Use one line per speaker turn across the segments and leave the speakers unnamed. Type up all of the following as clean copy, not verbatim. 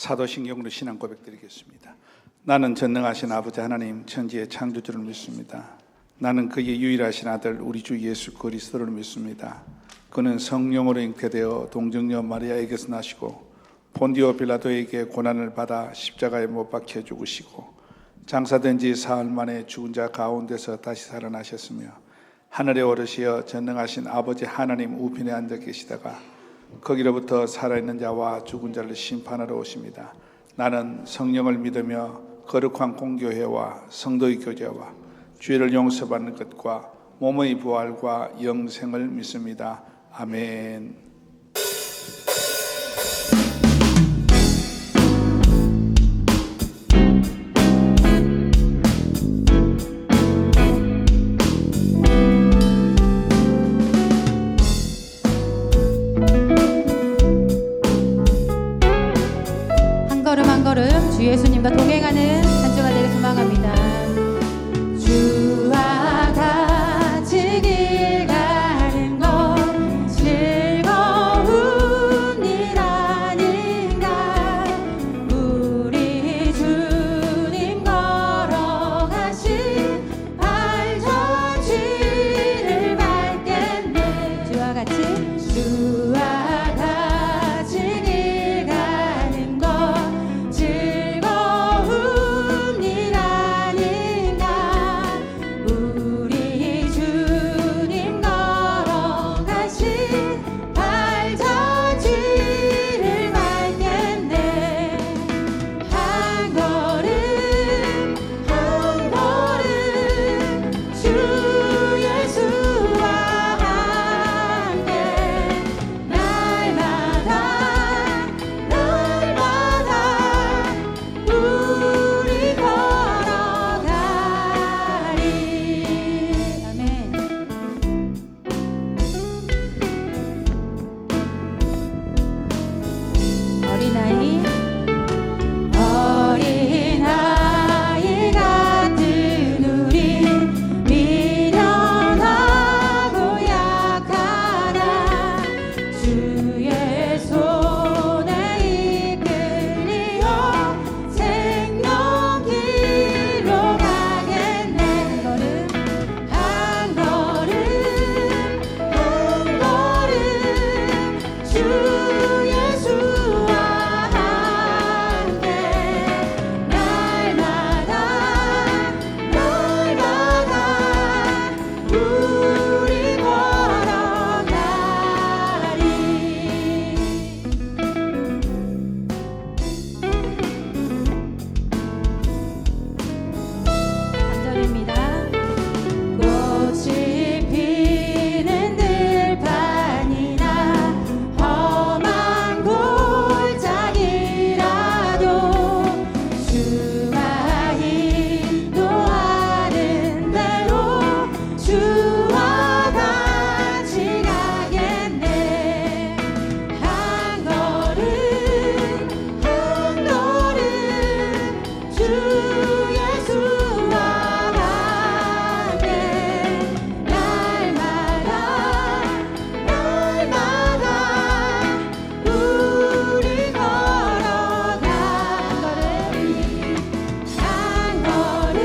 사도신경으로 신앙 고백드리겠습니다. 나는 전능하신 아버지 하나님 천지의 창조주를 믿습니다. 나는 그의 유일하신 아들 우리 주 예수 그리스도를 믿습니다. 그는 성령으로 잉태되어 동정녀 마리아에게서 나시고 본디오 빌라도에게 고난을 받아 십자가에 못 박혀 죽으시고 장사된 지 사흘 만에 죽은 자 가운데서 다시 살아나셨으며 하늘에 오르시어 전능하신 아버지 하나님 우편에 앉아 계시다가 거기로부터 살아있는 자와 죽은 자를 심판하러 오십니다. 나는 성령을 믿으며 거룩한 공교회와 성도의 교제와 죄를 용서받는 것과 몸의 부활과 영생을 믿습니다. 아멘.
주 예수님과 동행하는 한 주가 되길 소망합니다. 주와 같이 길 가는 건 즐거운 일 아닌가. 우리 주님 걸어가신 발자취를 밟겠네. 주와 같이 길 가는 건 즐거운 일 아닌가. 우리 주님 걸어가신 발자취를 밟겠네. 한 걸음 한 걸음 주 예수와 함께 날마다 우리 걸어가리. 아멘. 어린아이 같은 우리 미련하고 약하나 주의 손에 이끌리어 생명길로 가겠네. 한 걸음 한 걸음 주 예수와 함께 날마다 우리 걸어가리. 감절입니다. 꽃이 피는 들판이나 험한 골짜기라도 주가 인도하는 대로 주와 같이 가겠네. 한 걸음 한 걸음 주 예수와 함께 날마다 우리 걸어가리. 한 걸음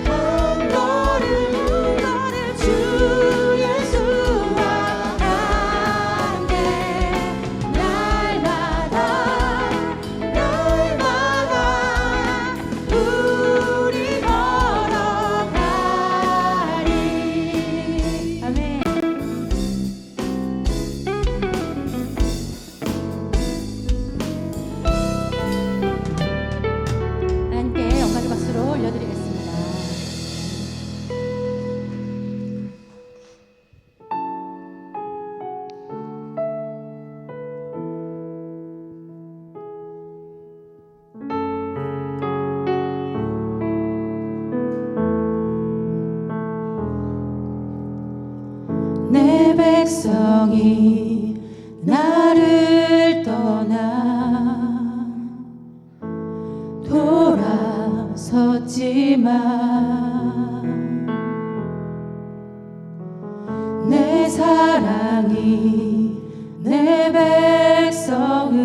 한 걸음 주 예수와 함께 날마다 우리 걸어가리. 아멘. 함께 영광의 박수로 올려드리겠습니다. 내 백성이 나를 떠나 돌아섰지만 내 사랑이 내 백성을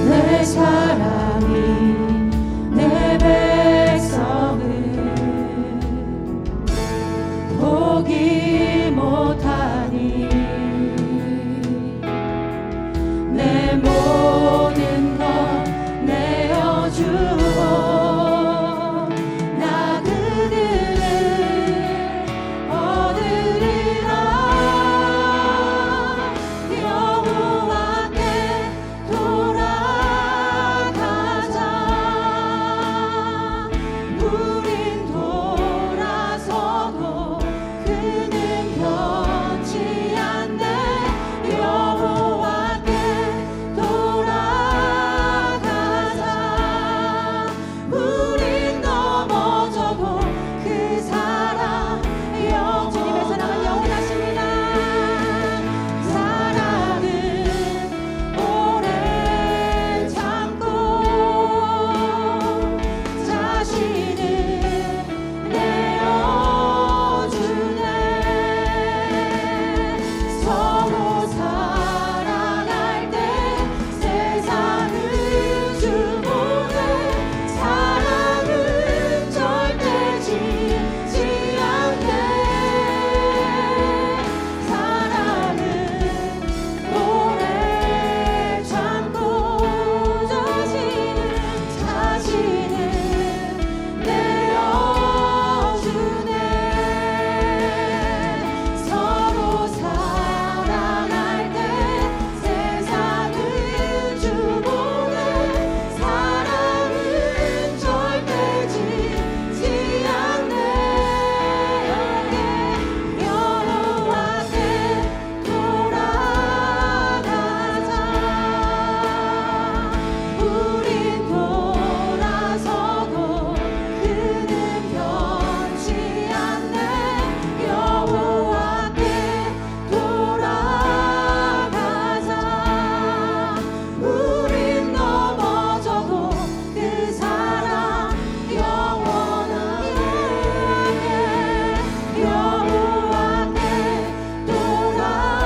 내 사랑이 내 백성을 보기 못하니 내 모든 것 내어주고 나 그들을 얻으리라. 여호와께 돌아가자. 우린 돌아서도 그는 변치 않네. 여호와께 돌아가자. 우린 넘어져도 그 사랑 주님의 사랑은 영원하십니다. 사랑은 오래 참고 자신을 내어주네. 서로 사랑할 때 세상을 주보네. 사랑은 절대 지지 않네. 사랑은 오래 참고 자신을 내어주네. 서로 사랑할 때 세상을 주보네. 사랑은 절대 지지 않네. 여호와께 돌아가자. 우린 돌아서도 그는 변치 않네. 여호와께 돌아가자. 우린 넘어져도 그 사랑 영원하네. 여호와께 돌아가자.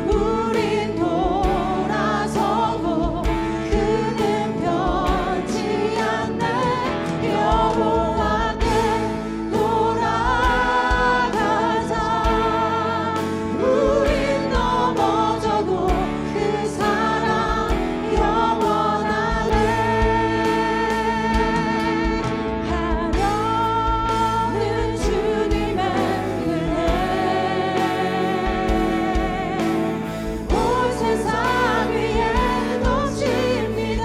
우린 돌아서도 그는 변치 않네. 여호와께 돌아가자. 우린 넘어져도 그 사랑 영원하네. 하나는 주님의 은혜 온 세상 위에 넘칩니다.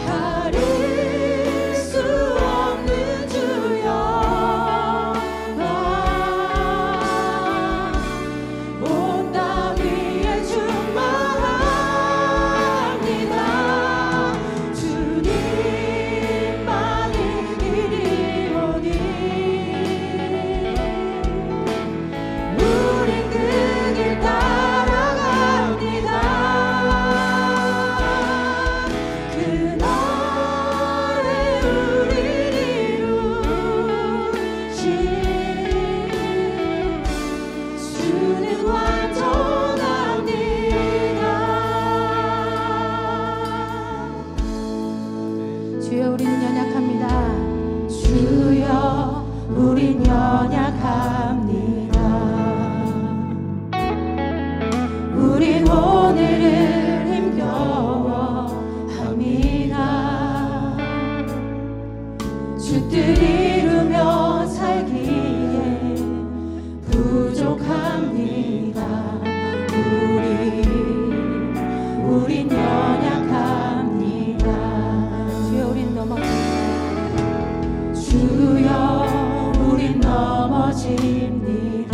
가릴 수 없는 주여 온 땅 위에 충만합니다. 주님만이 길이오니 우린 그 길 따라갑니다. 그날에 우릴 이루신 주는 완전합니다. 주여 우리는 연약합니다. 주여 우린 연약합니다. 우린 오늘을 힘겨워합니다. 주 뜻 이루며 살기에 부족합니다. 우린 연약합니다. 주여 우린 넘어집니다. 주여 우린 넘어집니다.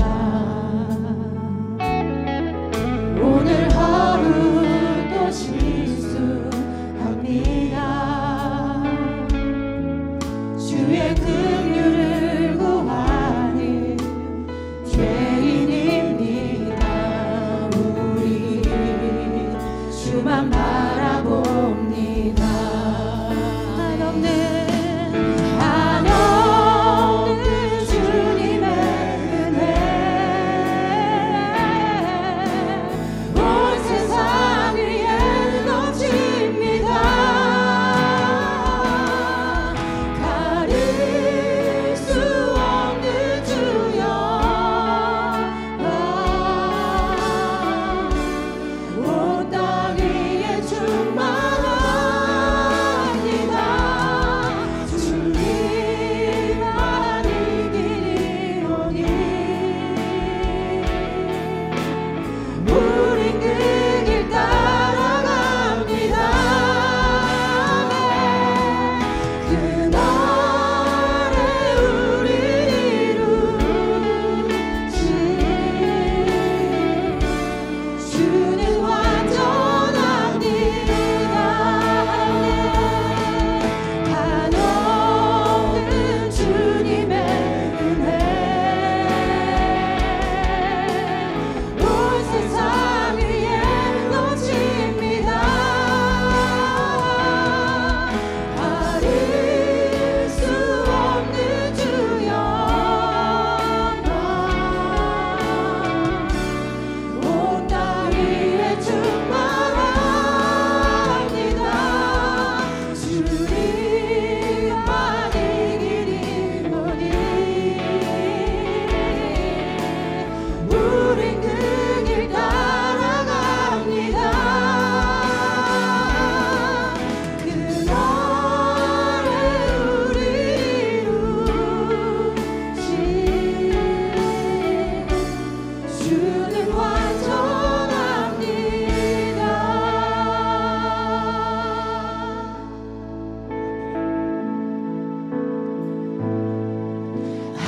오늘 하루 또 실수합니다. 주의 긍휼을 구하는 죄인입니다. 우리 주만 바라봅니다. 한없는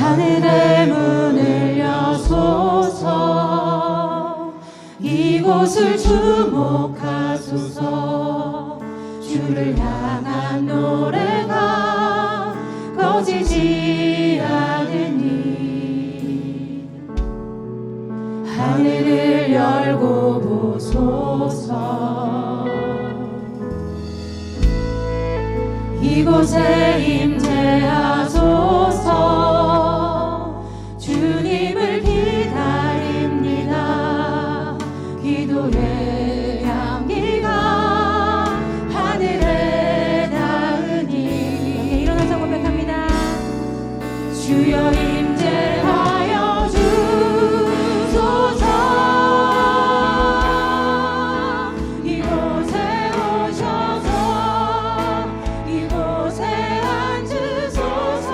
하늘의 문을 여소서. 이곳을 주목하소서. 주를 향한 노래가 꺼지지 않으니 하늘을 열고 보소서. 이곳에 임재하소서. 주님을 기다립니다. 기도의 향기가 하늘에 닿으니 일어나서 고백합니다. 주여 임재하여 주소서. 이곳에 오셔서 이곳에 앉으소서.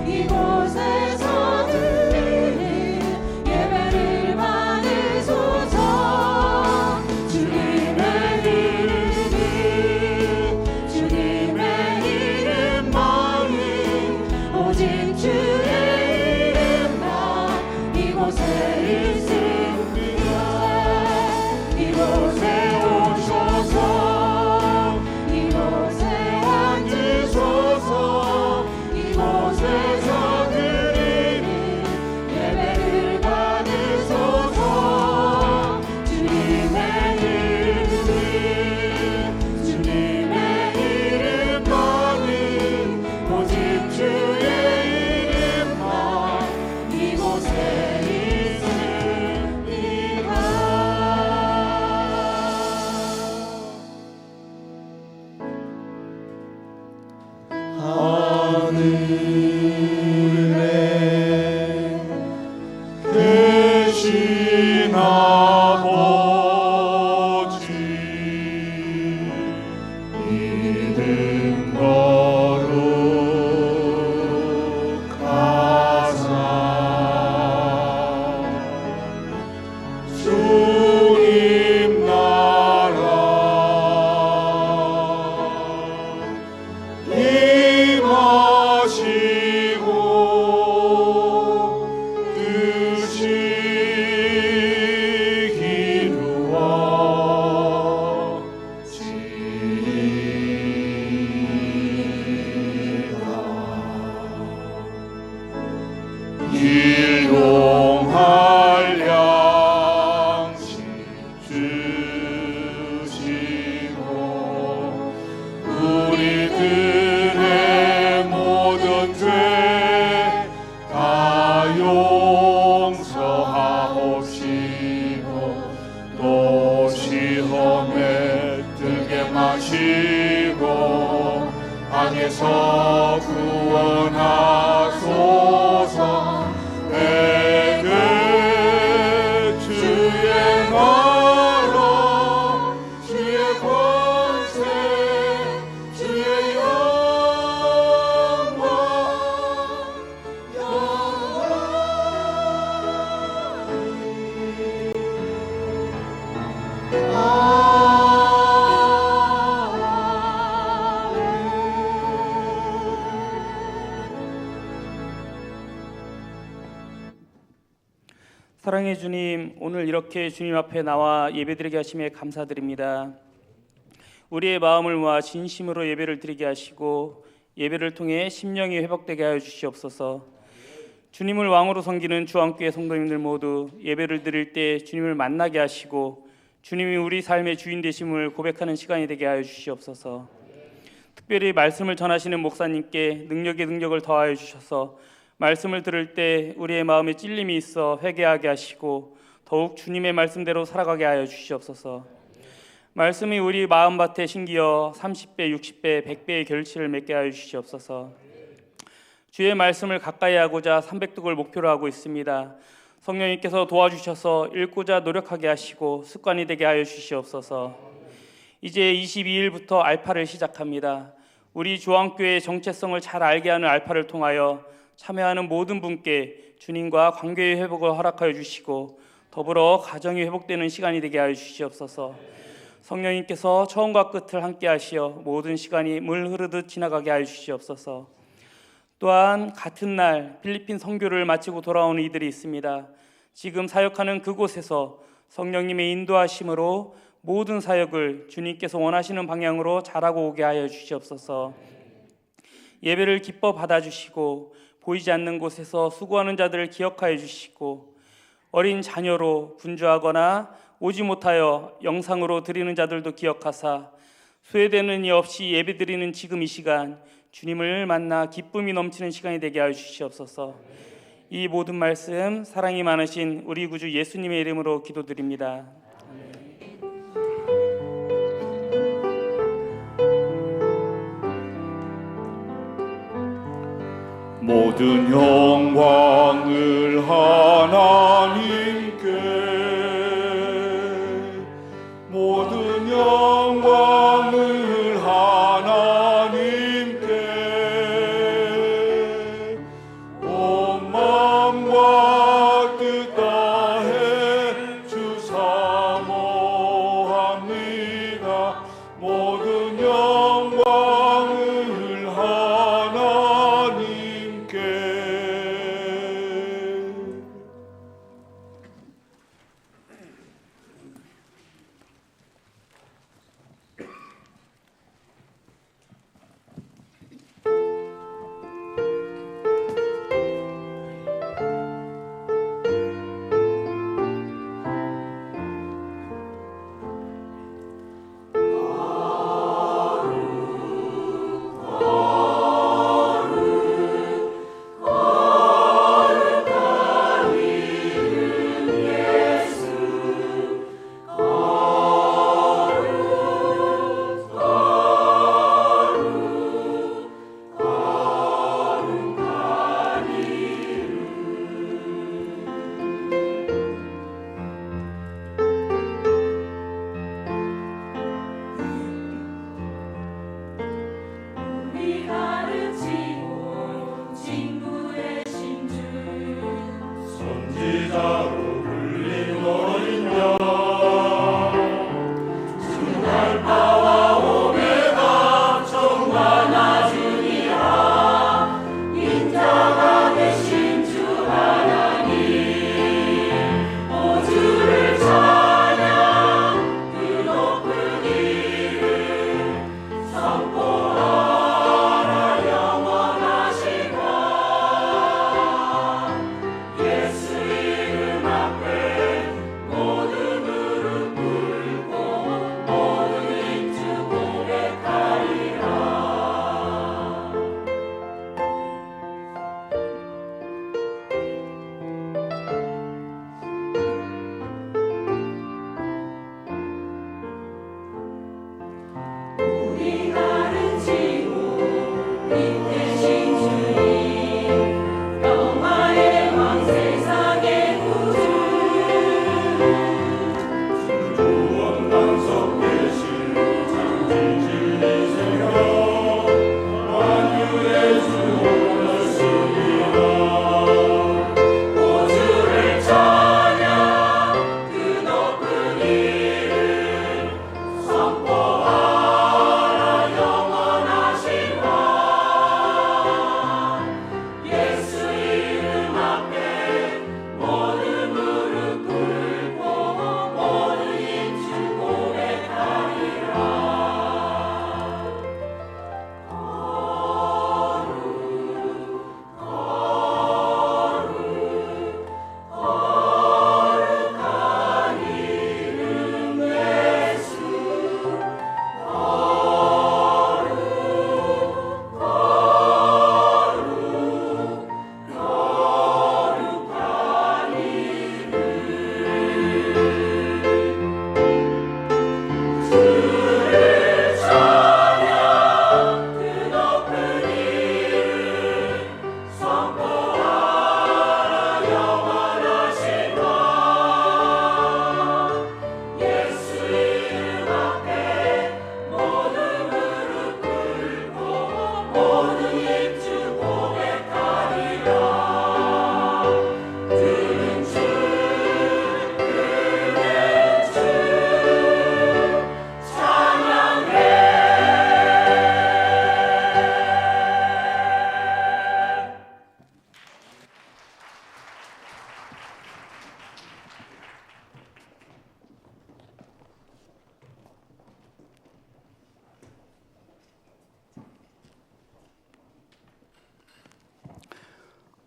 이곳에서 드리는 예배를 받으소서. 주님의 이름이 주님의 이름만이 오직 주의 이름만 이곳에 있습니다. 이곳에 오셔서 이곳에 앉으소서. 이곳에서 드리는 예배를 받으소서. 주님의 이름이 주님의 이름만이 오직 주의 이름만 이곳에 있습니다.
하늘에 계신 아버지 이름 거룩하사 주님 나라 임하시고 뜻이 이루어지리라. 일용할 양식 주시고 우리들의 모든 죄 다 용서하옵시고 또 시험에 들게 마시고 악에서 구원하소서. 내게 주의 나라 주의 권세 주의 영광
사랑의 주님, 오늘 이렇게 주님 앞에 나와 예배드리게 하심에 감사드립니다. 우리의 마음을 모아 진심으로 예배를 드리게 하시고 예배를 통해 심령이 회복되게 하여 주시옵소서. 주님을 왕으로 섬기는 주안교회 성도님들 모두 예배를 드릴 때 주님을 만나게 하시고 주님이 우리 삶의 주인 되심을 고백하는 시간이 되게 하여 주시옵소서. 특별히 말씀을 전하시는 목사님께 능력에 능력을 더하여 주셔서 말씀을 들을 때 우리의 마음에 찔림이 있어 회개하게 하시고 더욱 주님의 말씀대로 살아가게 하여 주시옵소서. 말씀이 우리 마음밭에 심기어 30배, 60배, 100배의 결실을 맺게 하여 주시옵소서. 주의 말씀을 가까이 하고자 300독을 목표로 하고 있습니다. 성령님께서 도와주셔서 읽고자 노력하게 하시고 습관이 되게 하여 주시옵소서. 이제 22일부터 알파를 시작합니다. 우리 조항교회의 정체성을 잘 알게 하는 알파를 통하여 참여하는 모든 분께 주님과 관계의 회복을 허락하여 주시고 더불어 가정이 회복되는 시간이 되게 하여 주시옵소서. 성령님께서 처음과 끝을 함께 하시어 모든 시간이 물 흐르듯 지나가게 하여 주시옵소서. 또한 같은 날 필리핀 선교를 마치고 돌아오는 이들이 있습니다. 지금 사역하는 그곳에서 성령님의 인도하심으로 모든 사역을 주님께서 원하시는 방향으로 잘하고 오게 하여 주시옵소서. 예배를 기뻐 받아주시고 보이지 않는 곳에서 수고하는 자들을 기억하여 주시고 어린 자녀로 분주하거나 오지 못하여 영상으로 드리는 자들도 기억하사 소외되는 이 없이 예배드리는 지금 이 시간 주님을 만나 기쁨이 넘치는 시간이 되게 하여 주시옵소서. 이 모든 말씀 사랑이 많으신 우리 구주 예수님의 이름으로 기도드립니다.
모든 영광을 하나님께, 모든 영광을 하나님께, 온 마음과 뜻 다해 주사모합니다. 모든 영광을 하나님께.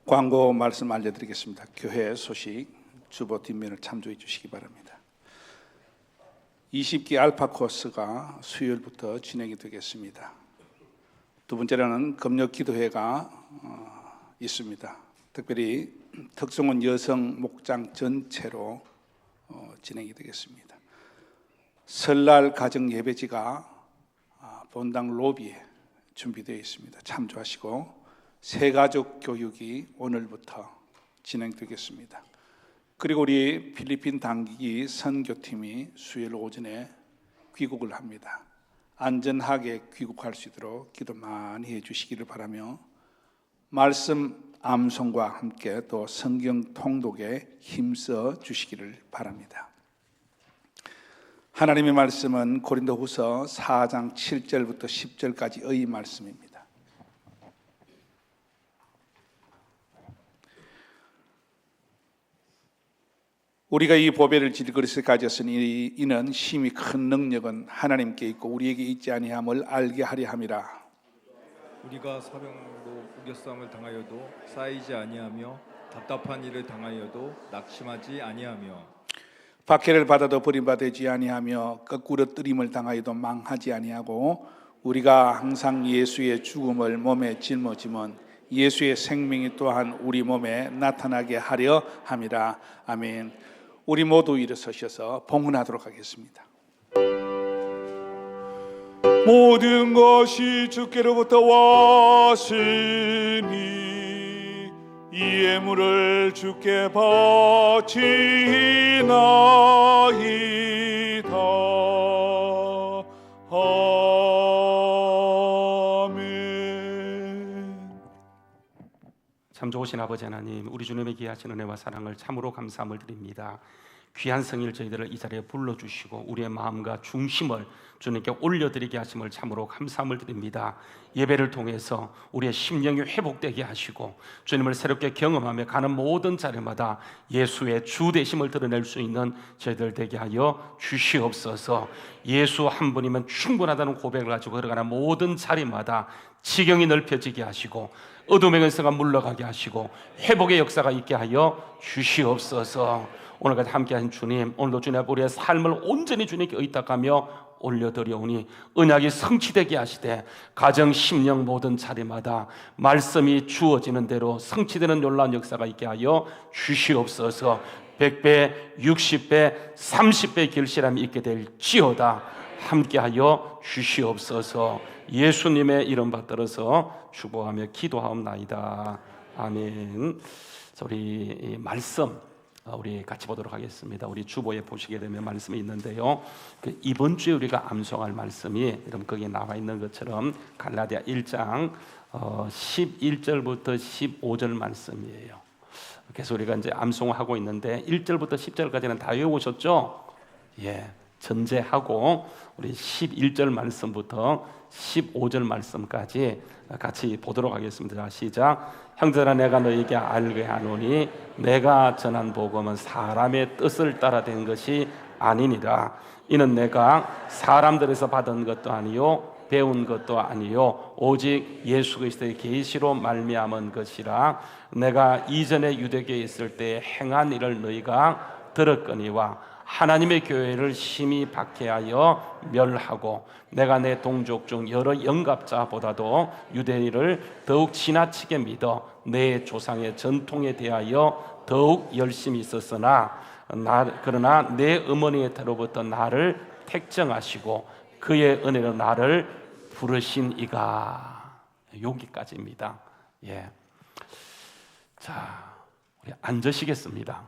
광고 말씀 알려드리겠습니다. 교회 소식 주보 뒷면을 참조해 주시기 바랍니다. 20기 알파 코스가 수요일부터 진행이 되겠습니다. 두 번째로는 금요 기도회가 있습니다. 특별히 특성은 여성 목장 전체로 진행이 되겠습니다. 설날 가정 예배지가 본당 로비에 준비되어 있습니다. 참조하시고 새가족 교육이 오늘부터 진행되겠습니다. 그리고 우리 필리핀 당기기 선교팀이 수요일 오전에 귀국을 합니다. 안전하게 귀국할 수 있도록 기도 많이 해주시기를 바라며 말씀 암송과 함께 또 성경 통독에 힘써 주시기를 바랍니다. 하나님의 말씀은 고린도후서 4장 7절부터 10절까지의 말씀입니다. 우리가 이 보배를 질그릇에 가졌으니 이는 심히 큰 능력은 하나님께 있고 우리에게 있지 아니함을 알게 하려 함이라.
우리가 사병으로 우겨싸움을 당하여도 쌓이지 아니하며 답답한 일을 당하여도 낙심하지 아니하며
박해를 받아도 버림받지 아니하며 거꾸로 뜨림을 당하여도 망하지 아니하고 우리가 항상 예수의 죽음을 몸에 짊어지면 예수의 생명이 또한 우리 몸에 나타나게 하려 함이라. 아멘. 우리 모두 일어서셔서 봉헌하도록 하겠습니다.
모든 것이 주께로부터 왔으니 이 예물을 주께 바치나이다. 아멘.
참 좋으신 아버지 하나님, 우리 주님의 귀하신 은혜와 사랑을 참으로 감사함을 드립니다. 귀한 성일 저희들을 이 자리에 불러주시고 우리의 마음과 중심을 주님께 올려드리게 하심을 참으로 감사함을 드립니다. 예배를 통해서 우리의 심령이 회복되게 하시고 주님을 새롭게 경험하며 가는 모든 자리마다 예수의 주 되심을 드러낼 수 있는 저희들 되게 하여 주시옵소서. 예수 한 분이면 충분하다는 고백을 가지고 걸어가는 모든 자리마다 지경이 넓혀지게 하시고 어둠의 근세가 물러가게 하시고 회복의 역사가 있게 하여 주시옵소서. 오늘까지 함께하신 주님, 오늘도 주님 앞에 우리의 삶을 온전히 주님께 의탁하며 올려드려오니 언약이 성취되게 하시되 가정, 심령 모든 자리마다 말씀이 주어지는 대로 성취되는 놀라운 역사가 있게 하여 주시옵소서. 100배, 60배, 30배 결실함이 있게 될지어다 함께하여 주시옵소서. 예수님의 이름 받들어서 축복하며 기도하옵나이다. 아멘. 우리 이 말씀 우리 같이 보도록 하겠습니다. 우리 주보에 보시게 되면 말씀이 있는데요. 이번 주에 우리가 암송할 말씀이 여러분 거기에 나와 있는 것처럼 갈라디아 1장 11절부터 15절 말씀이에요. 그래서 우리가 이제 암송하고 있는데 1절부터 10절까지는 다 외우셨죠? 예, 전제하고 우리 11절 말씀부터 15절 말씀까지 같이 보도록 하겠습니다. 자, 시작. 형제들아, 내가 너에게 알게 하노니 내가 전한 복음은 사람의 뜻을 따라 된 것이 아니니라. 이는 내가 사람들에서 받은 것도 아니요 배운 것도 아니요 오직 예수 그리스도의 계시로 말미암은 것이라. 내가 이전에 유대교에 있을 때 행한 일을 너희가 들었거니와 하나님의 교회를 심히 박해하여 멸하고 내가 내 동족 중 여러 영갑자보다도 유대인을 더욱 지나치게 믿어 내 조상의 전통에 대하여 더욱 열심히 있었으나 그러나 내 어머니의 태로부터 나를 택정하시고 그의 은혜로 나를 부르신 이가. 여기까지입니다. 예. 자, 우리 앉으시겠습니다.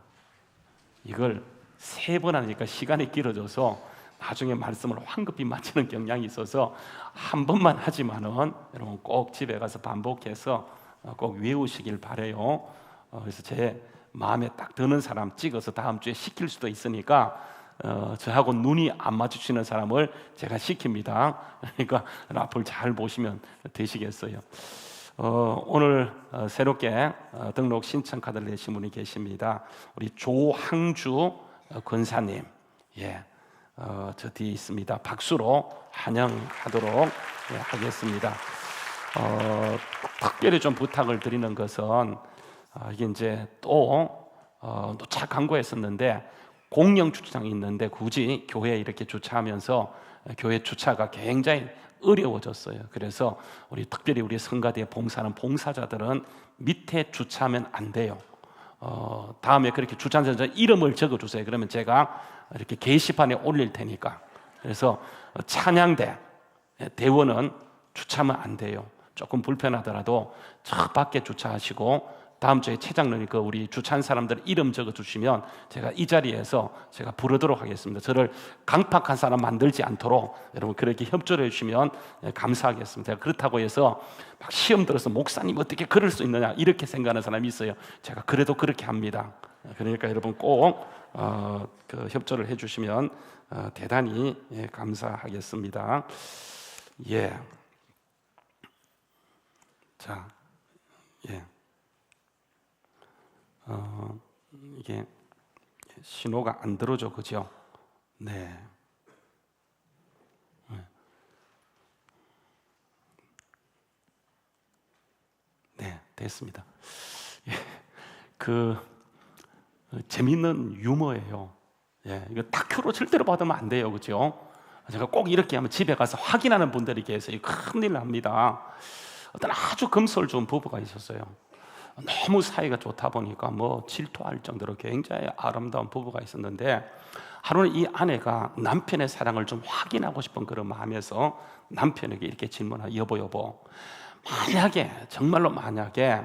이걸 3번 하니까 시간이 길어져서 나중에 말씀을 황급히 마치는 경향이 있어서 한 번만 하지만은 여러분 꼭 집에 가서 반복해서 꼭 외우시길 바래요. 그래서 제 마음에 딱 드는 사람 찍어서 다음 주에 시킬 수도 있으니까 저하고 눈이 안 마주치는 사람을 제가 시킵니다. 그러니까 앞을 잘 보시면 되시겠어요. 오늘 새롭게 등록 신청 카드를 내신 분이 계십니다. 우리 조항주 권사님, 예, 저 뒤에 있습니다. 박수로 환영하도록 하겠습니다. 특별히 좀 부탁을 드리는 것은 이게 이제 또 노차 광고했었는데 공영 주차장이 있는데 굳이 교회에 이렇게 주차하면서 교회 주차가 굉장히 어려워졌어요. 그래서 특별히 우리 성가대에 봉사하는 봉사자들은 밑에 주차하면 안 돼요. 다음에 그렇게 주차하는 이름을 적어주세요. 그러면 제가 이렇게 게시판에 올릴 테니까. 그래서 찬양대 대원은 주차하면 안 돼요. 조금 불편하더라도 저 밖에 주차하시고 다음 주에 최장로님 우리 주차한 사람들 이름 적어주시면 제가 이 자리에서 제가 부르도록 하겠습니다. 저를 강팍한 사람 만들지 않도록 여러분 그렇게 협조를 해주시면 감사하겠습니다. 제가 그렇다고 해서 막 시험 들어서 목사님 어떻게 그럴 수 있느냐 이렇게 생각하는 사람이 있어요. 제가 그래도 그렇게 합니다. 그러니까 여러분 꼭 그 협조를 해주시면 대단히 감사하겠습니다. 예. 자, 예. 이게 신호가 안 들어오죠, 그죠? 네. 네, 됐습니다. 예. 재밌는 유머예요. 예, 이거 다큐로 절대로 받으면 안 돼요, 그죠? 제가 꼭 이렇게 하면 집에 가서 확인하는 분들이 계세요. 큰일 납니다. 어떤 아주 금술 좋은 부부가 있었어요. 너무 사이가 좋다 보니까 질투할 정도로 굉장히 아름다운 부부가 있었는데 하루는 이 아내가 남편의 사랑을 좀 확인하고 싶은 그런 마음에서 남편에게 이렇게 질문하고 여보 만약에 정말로 만약에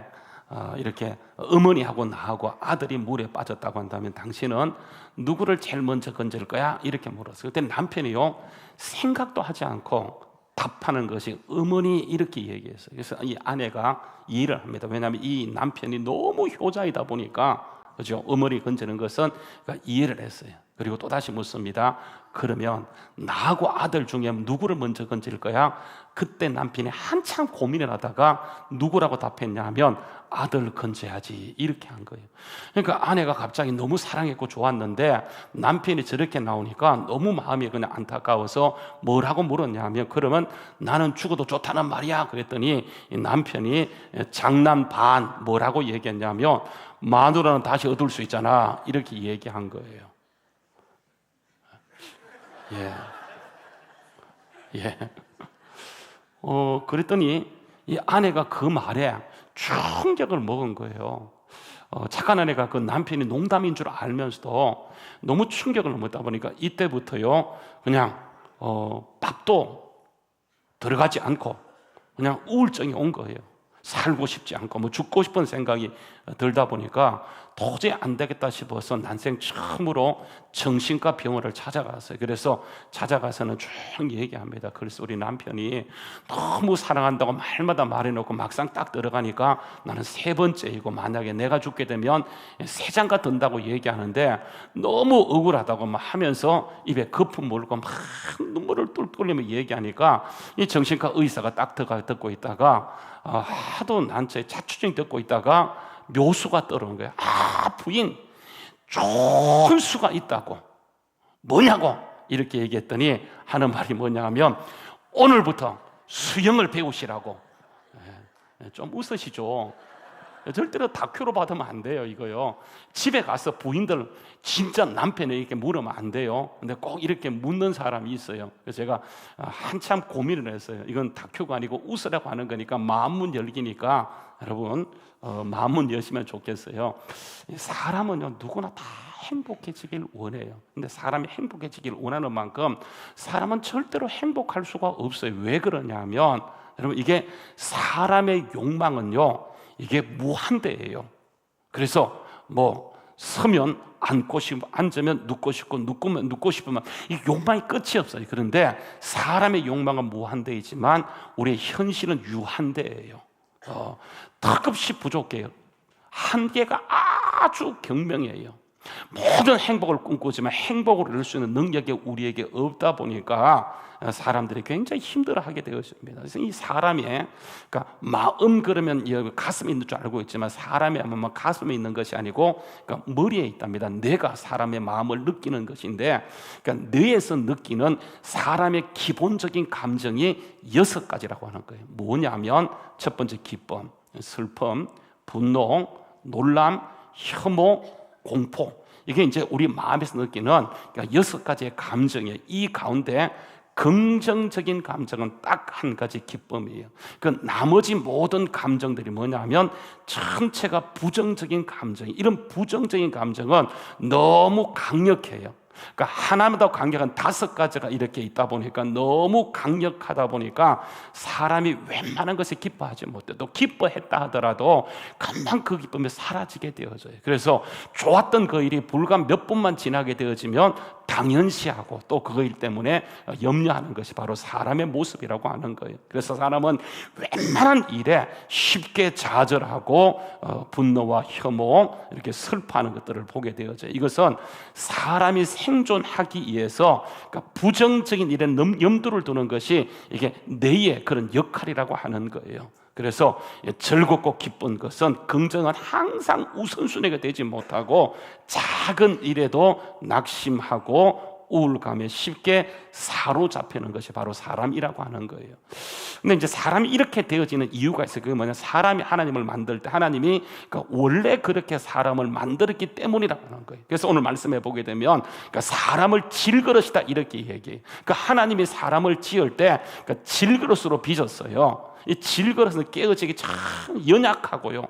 이렇게 어머니하고 나하고 아들이 물에 빠졌다고 한다면 당신은 누구를 제일 먼저 건질 거야? 이렇게 물었어요. 그때 남편이요 생각도 하지 않고 답하는 것이 어머니 이렇게 얘기했어요. 그래서 이 아내가 이해를 합니다. 왜냐하면 이 남편이 너무 효자이다 보니까 그죠? 어머니 건지는 것은 그러니까 이해를 했어요. 그리고 또 다시 묻습니다. 그러면 나하고 아들 중에 누구를 먼저 건질 거야? 그때 남편이 한참 고민을 하다가 누구라고 답했냐 하면 아들 건져야지 이렇게 한 거예요. 그러니까 아내가 갑자기 너무 사랑했고 좋았는데 남편이 저렇게 나오니까 너무 마음이 그냥 안타까워서 뭐라고 물었냐 하면 그러면 나는 죽어도 좋다는 말이야 그랬더니 이 남편이 장난 반 뭐라고 얘기했냐면 마누라는 다시 얻을 수 있잖아 이렇게 얘기한 거예요. 예. 그랬더니 이 아내가 그 말에 충격을 먹은 거예요. 착한 아내가 그 남편이 농담인 줄 알면서도 너무 충격을 먹다 보니까 이때부터요 그냥 밥도 들어가지 않고 그냥 우울증이 온 거예요. 살고 싶지 않고 죽고 싶은 생각이 들다 보니까 도저히 안 되겠다 싶어서 난생 처음으로 정신과 병원을 찾아갔어요. 그래서 찾아가서는 쭉 얘기합니다. 그래서 우리 남편이 너무 사랑한다고 말마다 말해놓고 막상 딱 들어가니까 나는 세 번째이고 만약에 내가 죽게 되면 세 장가 든다고 얘기하는데 너무 억울하다고 막 하면서 입에 거품 물고 막 눈물을 뚫뚫 흘리며 얘기하니까 이 정신과 의사가 딱 듣고 있다가 하도 난처해 자초증 듣고 있다가 묘수가 떨어오는 거예요. 부인 좋은 수가 있다고. 뭐냐고 이렇게 얘기했더니 하는 말이 뭐냐 하면 오늘부터 수영을 배우시라고. 좀 웃으시죠. 절대로 다큐로 받으면 안 돼요 이거요. 집에 가서 부인들 진짜 남편에게 물으면 안 돼요. 근데 꼭 이렇게 묻는 사람이 있어요. 그래서 제가 한참 고민을 했어요. 이건 다큐가 아니고 웃으라고 하는 거니까 마음문 열기니까 여러분 마음문 여시면 좋겠어요. 사람은요 누구나 다 행복해지길 원해요. 근데 사람이 행복해지길 원하는 만큼 사람은 절대로 행복할 수가 없어요. 왜 그러냐면 여러분 이게 사람의 욕망은요 이게 무한대예요. 그래서 서면 앉고 싶고 앉으면 눕고 싶고 눕으면 눕고 싶으면 이 욕망이 끝이 없어요. 그런데 사람의 욕망은 무한대이지만 우리의 현실은 유한대예요. 턱없이 부족해요. 한계가 아주 경명해요. 모든 행복을 꿈꾸지만 행복을 이룰 수 있는 능력이 우리에게 없다 보니까 사람들이 굉장히 힘들어하게 되었습니다. 그래서 이 사람의 그러니까 마음 그러면 가슴에 있는 줄 알고 있지만 사람의 마음은 가슴에 있는 것이 아니고 그러니까 머리에 있답니다. 뇌가 사람의 마음을 느끼는 것인데 그러니까 뇌에서 느끼는 사람의 기본적인 감정이 6가지라고 하는 거예요. 뭐냐면 첫 번째 기쁨, 슬픔, 분노, 놀람, 혐오, 공포. 이게 이제 우리 마음에서 느끼는 6가지의 감정이에요. 이 가운데 긍정적인 감정은 딱 한 가지 기쁨이에요. 그 나머지 모든 감정들이 뭐냐면 전체가 부정적인 감정이, 이런 부정적인 감정은 너무 강력해요. 그러니까 하나보다 강력한 5가지가 이렇게 있다 보니까 너무 강력하다 보니까 사람이 웬만한 것에 기뻐하지 못해. 또 기뻐했다 하더라도 금방 그 기쁨이 사라지게 되어져요. 그래서 좋았던 그 일이 불과 몇 분만 지나게 되어지면 당연시하고 또 그 일 때문에 염려하는 것이 바로 사람의 모습이라고 하는 거예요. 그래서 사람은 웬만한 일에 쉽게 좌절하고 분노와 혐오, 이렇게 슬퍼하는 것들을 보게 되어져요. 이것은 사람이 생존하기 위해서, 그러니까 부정적인 일에 염두를 두는 것이 이게 뇌의 그런 역할이라고 하는 거예요. 그래서 즐겁고 기쁜 것은, 긍정은 항상 우선순위가 되지 못하고 작은 일에도 낙심하고 우울감에 쉽게 사로잡히는 것이 바로 사람이라고 하는 거예요. 근데 이제 사람이 이렇게 되어지는 이유가 있어요. 그게 뭐냐? 사람이 하나님을 만들 때 하나님이 원래 그렇게 사람을 만들었기 때문이라고 하는 거예요. 그래서 오늘 말씀해 보게 되면 사람을 질그릇이다 이렇게 얘기해요. 하나님이 사람을 지을 때 질그릇으로 빚었어요. 이 질그릇은 깨어지기 참 연약하고요,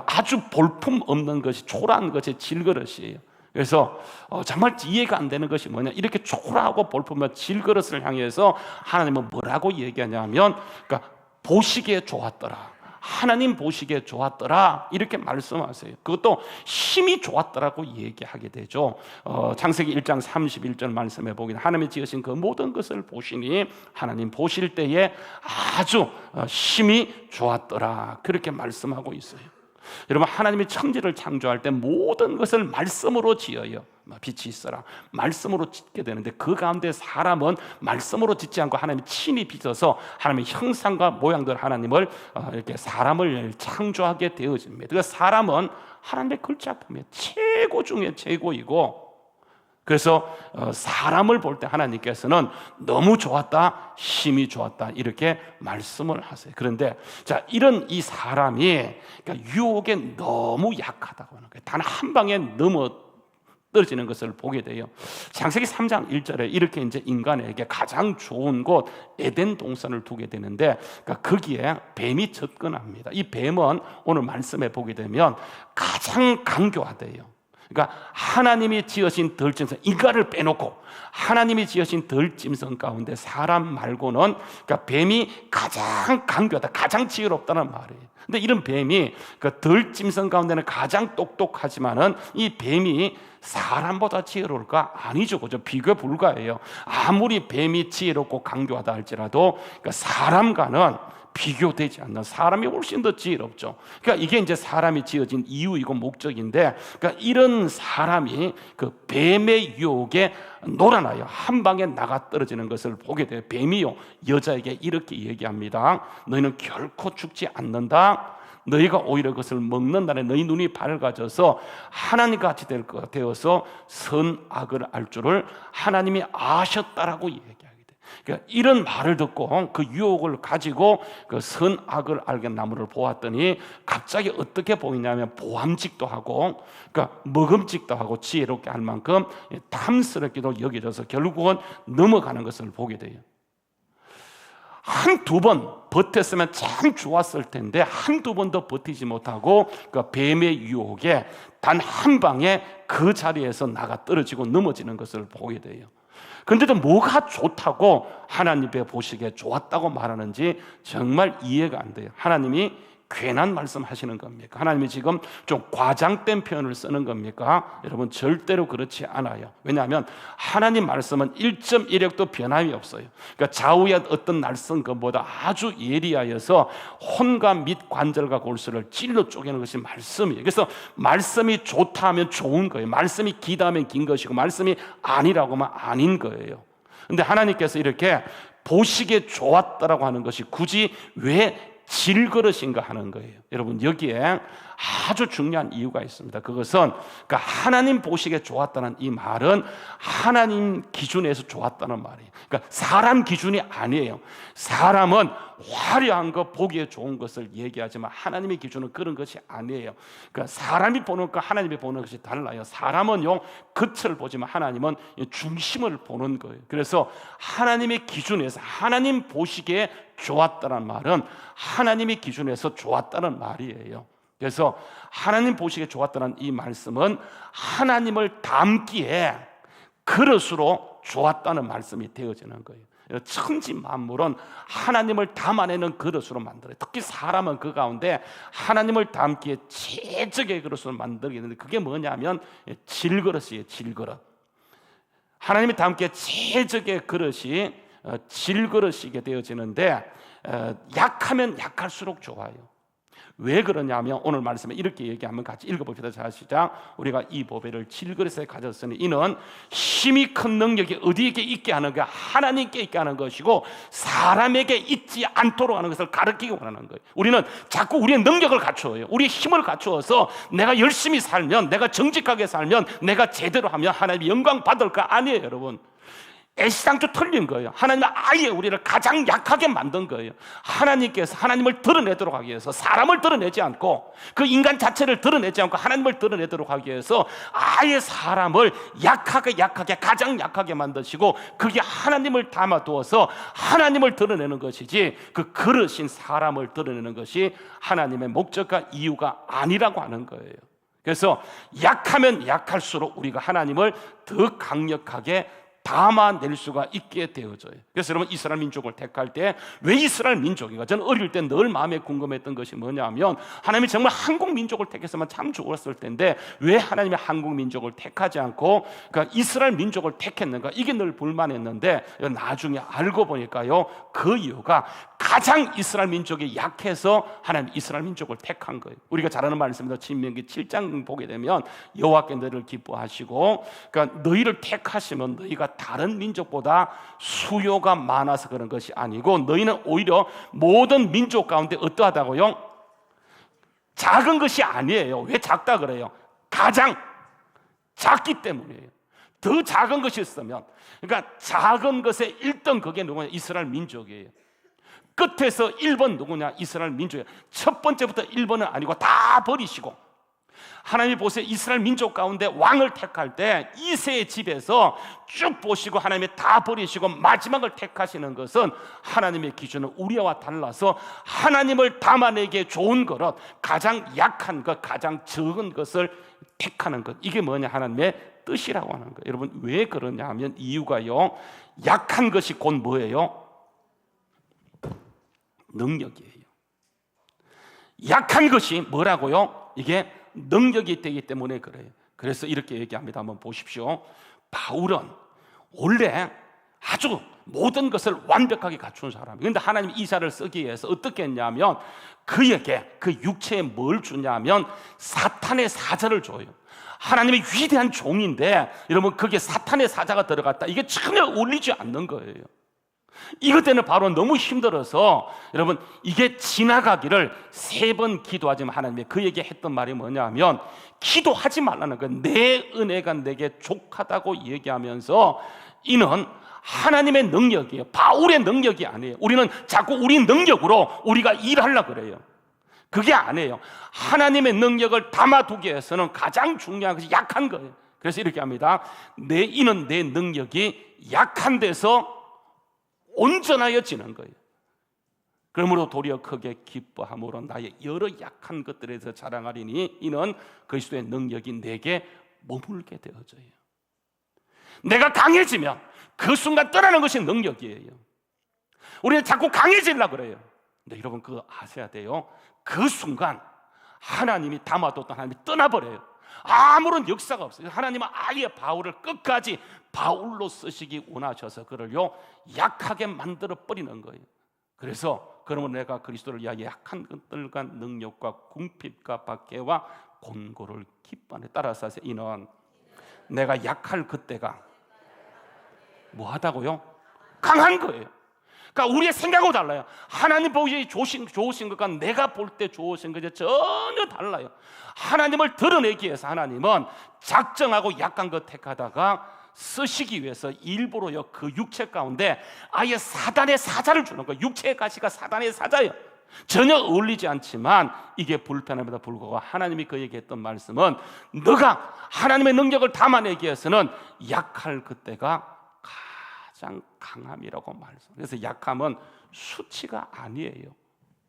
아주 볼품 없는 것이, 초라한 것이 질그릇이에요. 그래서 정말 이해가 안 되는 것이 뭐냐, 이렇게 초라하고 볼품한 질그릇을 향해서 하나님은 뭐라고 얘기하냐면, 그러니까 보시기에 좋았더라, 하나님 보시기에 좋았더라 이렇게 말씀하세요. 그것도 힘이 좋았더라고 얘기하게 되죠. 창세기 1장 31절 말씀해 보긴, 하나님이 지으신 그 모든 것을 보시니 하나님 보실 때에 아주 힘이 좋았더라 그렇게 말씀하고 있어요. 여러분, 하나님이 천지를 창조할 때 모든 것을 말씀으로 지어요. 빛이 있어라 말씀으로 짓게 되는데, 그 가운데 사람은 말씀으로 짓지 않고 하나님이 친히 빚어서 하나님의 형상과 모양대로 하나님을 이렇게 사람을 창조하게 되어집니다. 그래서 사람은 하나님의 글자품이에요. 최고 중에 최고이고, 그래서 사람을 볼 때 하나님께서는 너무 좋았다, 힘이 좋았다 이렇게 말씀을 하세요. 그런데 자, 이런 이 사람이 유혹에 너무 약하다고 하는 거예요. 단 한 방에 넘어 떨어지는 것을 보게 돼요. 창세기 3장 1절에 이렇게 이제 인간에게 가장 좋은 곳 에덴 동산을 두게 되는데, 거기에 뱀이 접근합니다. 이 뱀은 오늘 말씀해 보게 되면 가장 강교하대요. 그러니까 하나님이 지으신 덜짐승, 인간을 빼놓고 하나님이 지으신 덜짐승 가운데 사람 말고는, 그러니까 뱀이 가장 강교하다, 가장 지혜롭다는 말이에요. 근데 이런 뱀이 그 덜짐승 가운데는 가장 똑똑하지만은 이 뱀이 사람보다 지혜로울까? 아니죠. 그죠? 비교 불가해요. 아무리 뱀이 지혜롭고 강교하다 할지라도 사람과는 비교되지 않는, 사람이 훨씬 더 지혜롭죠. 그러니까 이게 이제 사람이 지어진 이유이고 목적인데, 그러니까 이런 사람이 그 뱀의 유혹에 놀아나요. 한 방에 나가 떨어지는 것을 보게 돼요. 뱀이요, 여자에게 이렇게 얘기합니다. 너희는 결코 죽지 않는다. 너희가 오히려 그것을 먹는 날에 너희 눈이 밝아져서 하나님같이 되어서 선악을 알 줄을 하나님이 아셨다라고 얘기합니다. 그러니까 이런 말을 듣고 그 유혹을 가지고 그 선악을 알게 나무를 보았더니 갑자기 어떻게 보이냐면 보암직도 하고, 그러니까 먹음직도 하고 지혜롭게 할 만큼 탐스럽게도 여겨져서 결국은 넘어가는 것을 보게 돼요. 한두 번 버텼으면 참 좋았을 텐데 한두 번도 버티지 못하고 그 뱀의 유혹에 단 한 방에 그 자리에서 나가 떨어지고 넘어지는 것을 보게 돼요. 그런데도 뭐가 좋다고 하나님의 보시기에 좋았다고 말하는지 정말 이해가 안 돼요. 하나님이 괜한 말씀하시는 겁니까? 하나님이 지금 좀 과장된 표현을 쓰는 겁니까? 여러분, 절대로 그렇지 않아요. 왜냐하면 하나님 말씀은 1.1획도 변함이 없어요. 그러니까 좌우의 어떤 날선 것보다 아주 예리하여서 혼과 및 관절과 골수를 찔러 쪼개는 것이 말씀이에요. 그래서 말씀이 좋다 하면 좋은 거예요. 말씀이 기다 하면 긴 것이고, 말씀이 아니라고 하면 아닌 거예요. 그런데 하나님께서 이렇게 보시기에 좋았다라고 하는 것이 굳이 왜 질그릇인가 하는 거예요. 여러분, 여기에 아주 중요한 이유가 있습니다. 그것은 그러니까 하나님 보시기에 좋았다는 이 말은 하나님 기준에서 좋았다는 말이에요. 그러니까 사람 기준이 아니에요. 사람은 화려한 것, 보기에 좋은 것을 얘기하지만 하나님의 기준은 그런 것이 아니에요. 그러니까 사람이 보는 것, 하나님이 보는 것이 달라요. 사람은요, 겉을 보지만 하나님은 중심을 보는 거예요. 그래서 하나님의 기준에서, 하나님 보시기에 좋았다는 말은 하나님의 기준에서 좋았다는 말이에요. 그래서 하나님 보시기에 좋았다는 이 말씀은 하나님을 담기에 그릇으로 좋았다는 말씀이 되어지는 거예요. 천지 만물은 하나님을 담아내는 그릇으로 만들어요. 특히 사람은 그 가운데 하나님을 담기에 최적의 그릇으로 만들게 되는데, 그게 뭐냐면 질그릇이에요. 질그릇. 하나님이 담기에 최적의 그릇이 질그릇이게 되어지는데, 약하면 약할수록 좋아요. 왜 그러냐면 오늘 말씀에 이렇게 얘기하면 같이 읽어봅시다. 자, 시작. 우리가 이 보배를 질그릇에 가졌으니 이는 힘이 큰 능력이 어디에게 있게 하는 가 하나님께 있게 하는 것이고 사람에게 있지 않도록 하는 것을 가르치기 원하는 거예요. 우리는 자꾸 우리의 능력을 갖추어요. 우리의 힘을 갖추어서 내가 열심히 살면, 내가 정직하게 살면, 내가 제대로 하면 하나님이 영광 받을까? 아니에요, 여러분. 애시당초 틀린 거예요. 하나님은 아예 우리를 가장 약하게 만든 거예요. 하나님께서 하나님을 드러내도록 하기 위해서 사람을 드러내지 않고 그 인간 자체를 드러내지 않고 하나님을 드러내도록 하기 위해서 아예 사람을 약하게 가장 약하게 만드시고 그게 하나님을 담아두어서 하나님을 드러내는 것이지 그 그릇인 사람을 드러내는 것이 하나님의 목적과 이유가 아니라고 하는 거예요. 그래서 약하면 약할수록 우리가 하나님을 더 강력하게 담아낼 수가 있게 되어져요. 그래서 여러분, 이스라엘 민족을 택할 때 왜 이스라엘 민족인가? 저는 어릴 때 늘 마음에 궁금했던 것이 뭐냐면 하나님이 정말 한국 민족을 택했으면 참 좋았을 텐데 왜 하나님이 한국 민족을 택하지 않고 그러니까 이스라엘 민족을 택했는가? 이게 늘 불만했는데 나중에 알고 보니까요, 그 이유가 가장 이스라엘 민족이 약해서 하나님 이스라엘 민족을 택한 거예요. 우리가 잘 아는 말씀입니다. 신명기 7장 보게 되면 여호와께 너희를 기뻐하시고, 그러니까 너희를 택하시면 너희가 다른 민족보다 수요가 많아서 그런 것이 아니고 너희는 오히려 모든 민족 가운데 어떠하다고요? 작은 것이 아니에요. 왜 작다 그래요? 가장 작기 때문이에요. 더 작은 것이 있으면, 그러니까 작은 것의 1등 그게 누구냐? 이스라엘 민족이에요. 끝에서 1번 누구냐? 이스라엘 민족이에요. 첫 번째부터 1번은 아니고 다 버리시고, 하나님이 보세요. 이스라엘 민족 가운데 왕을 택할 때 이새의 집에서 쭉 보시고 하나님이 다 버리시고 마지막을 택하시는 것은 하나님의 기준은 우리와 달라서 하나님을 담아내기에 좋은 그릇, 가장 약한 것, 가장 적은 것을 택하는 것, 이게 뭐냐? 하나님의 뜻이라고 하는 거예요. 여러분, 왜 그러냐 하면 이유가요, 약한 것이 곧 뭐예요? 능력이에요. 약한 것이 뭐라고요? 이게 능력이 되기 때문에 그래요. 그래서 이렇게 얘기합니다. 한번 보십시오. 바울은 원래 아주 모든 것을 완벽하게 갖춘 사람이에요. 그런데 하나님이 이사를 쓰기 위해서 어떻게 했냐면 그에게 그 육체에 뭘 주냐면 사탄의 사자를 줘요. 하나님의 위대한 종인데 여러분, 거기에 사탄의 사자가 들어갔다. 이게 전혀 어울리지 않는 거예요. 이것 때문에 바로 너무 힘들어서 여러분, 이게 지나가기를 3번 기도하지만 하나님이 그에게 했던 말이 뭐냐면 기도하지 말라는 거예요. 내 은혜가 내게 족하다고 얘기하면서 이는 하나님의 능력이에요. 바울의 능력이 아니에요. 우리는 자꾸 우리 능력으로 우리가 일하려고 그래요. 그게 아니에요. 하나님의 능력을 담아두기 위해서는 가장 중요한 것이 약한 거예요. 그래서 이렇게 합니다. 이는 내 능력이 약한 데서 온전하여지는 거예요. 그러므로 도리어 크게 기뻐함으로 나의 여러 약한 것들에서 자랑하리니 이는 그리스도의 능력이 내게 머물게 되어져요. 내가 강해지면 그 순간 떠나는 것이 능력이에요. 우리는 자꾸 강해지려고 그래요. 근데 여러분, 그거 아셔야 돼요. 그 순간 하나님이 담아뒀던 하나님이 떠나버려요. 아무런 역사가 없어요. 하나님은 아예 바울을 끝까지 바울로 쓰시기 원하셔서 그를요 약하게 만들어 버리는 거예요. 그래서 그러면 내가 그리스도를 위하여 약한 것들과 능력과 궁핍과 박해와 곤고를 기뻐하네. 따라서 하세요. 이는 내가 약할 그때가 뭐하다고요? 강한 거예요. 그러니까 우리의 생각하고 달라요. 하나님 보기 좋으신 것과 내가 볼 때 좋으신 것이 전혀 달라요. 하나님을 드러내기 위해서 하나님은 작정하고 약한 것 택하다가 쓰시기 위해서 일부러요 그 육체 가운데 아예 사단의 사자를 주는 거예요. 육체의 가시가 사단의 사자예요. 전혀 어울리지 않지만 이게 불편함에도 불구하고 하나님이 그에게 했던 말씀은 너가 하나님의 능력을 담아내기 위해서는 약할 그때가 가장 강함이라고 말씀. 그래서 약함은 수치가 아니에요.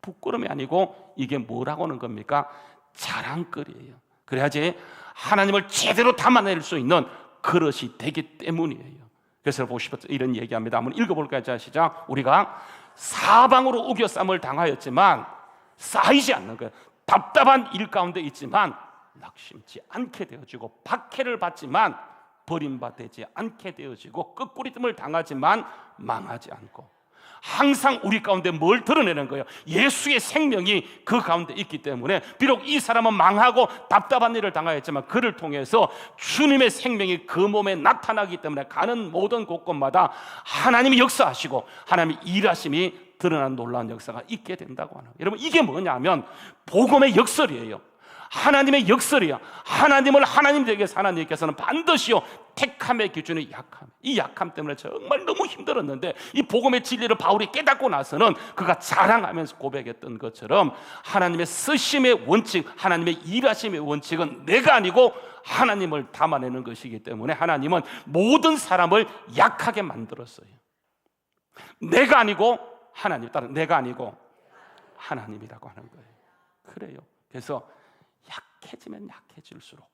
부끄러움이 아니고 이게 뭐라고 하는 겁니까? 자랑거리예요. 그래야지 하나님을 제대로 담아낼 수 있는 그릇이 되기 때문이에요. 그래서 보시면 이런 얘기합니다. 한번 읽어볼까요? 자, 시작. 우리가 사방으로 우겨쌈을 당하였지만 쌓이지 않는 거예요. 답답한 일 가운데 있지만 낙심치 않게 되어지고 박해를 받지만 버림받지 않게 되어지고 끄꾸리뜸을 당하지만 망하지 않고 항상 우리 가운데 뭘 드러내는 거예요? 예수의 생명이 그 가운데 있기 때문에 비록 이 사람은 망하고 답답한 일을 당하였지만 그를 통해서 주님의 생명이 그 몸에 나타나기 때문에 가는 모든 곳곳마다 하나님이 역사하시고 하나님의 일하심이 드러난 놀라운 역사가 있게 된다고 하는 거예요. 여러분 이게 뭐냐면 복음의 역설이에요. 하나님의 역설이야. 하나님을 하나님 되게 해서 하나님께서는 반드시요 택함의 기준이 약함. 이 약함 때문에 정말 너무 힘들었는데 이 복음의 진리를 바울이 깨닫고 나서는 그가 자랑하면서 고백했던 것처럼 하나님의 쓰심의 원칙, 하나님의 일하심의 원칙은 내가 아니고 하나님을 담아내는 것이기 때문에 하나님은 모든 사람을 약하게 만들었어요. 내가 아니고 하나님, 따라 내가 아니고 하나님이라고 하는 거예요. 그래요. 그래서 약해지면 약해질수록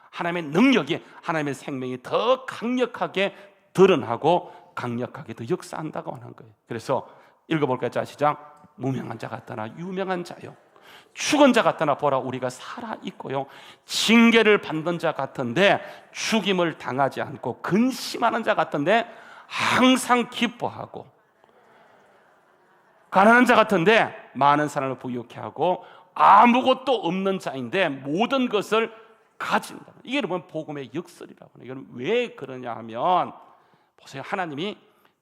하나님의 능력이, 하나님의 생명이 더 강력하게 드러나고 강력하게 더 역사한다고 하는 거예요. 그래서 읽어볼까요? 자, 시작. 무명한 자가 떠나 유명한 자요, 죽은 자 같으나 보라 우리가 살아있고요, 징계를 받는 자 같은데 죽임을 당하지 않고 근심하는 자 같은데 항상 기뻐하고, 가난한 자 같은데 많은 사람을 부유케 하고, 아무것도 없는 자인데 모든 것을 가진다. 이게 여러분 복음의 역설이라고 해요. 이건 왜 그러냐 하면 보세요. 하나님이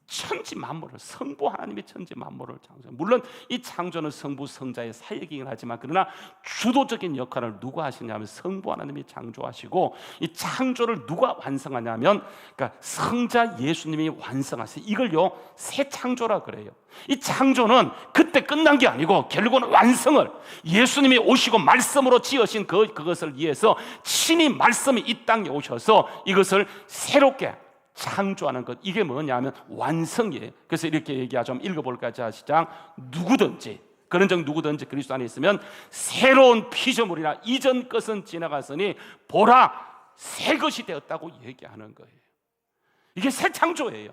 천지 만물을, 성부 하나님이 천지 만물을 창조해요. 물론 이 창조는 성부 성자의 사역이긴 하지만 그러나 주도적인 역할을 누가 하시냐면 성부 하나님이 창조하시고, 이 창조를 누가 완성하냐면 그러니까 성자 예수님이 완성하세요. 이걸요 새 창조라 그래요. 이 창조는 그때 끝난 게 아니고 결국은 완성을, 예수님이 오시고 말씀으로 지으신 그것을 위해서 친히 말씀이 이 땅에 오셔서 이것을 새롭게 창조하는 것, 이게 뭐냐면 완성이에요. 그래서 이렇게 얘기하죠. 좀 읽어볼까요? 자, 시작. 누구든지, 그런 적 누구든지 그리스도 안에 있으면 새로운 피조물이나 이전 것은 지나갔으니 보라 새 것이 되었다고 얘기하는 거예요. 이게 새 창조예요.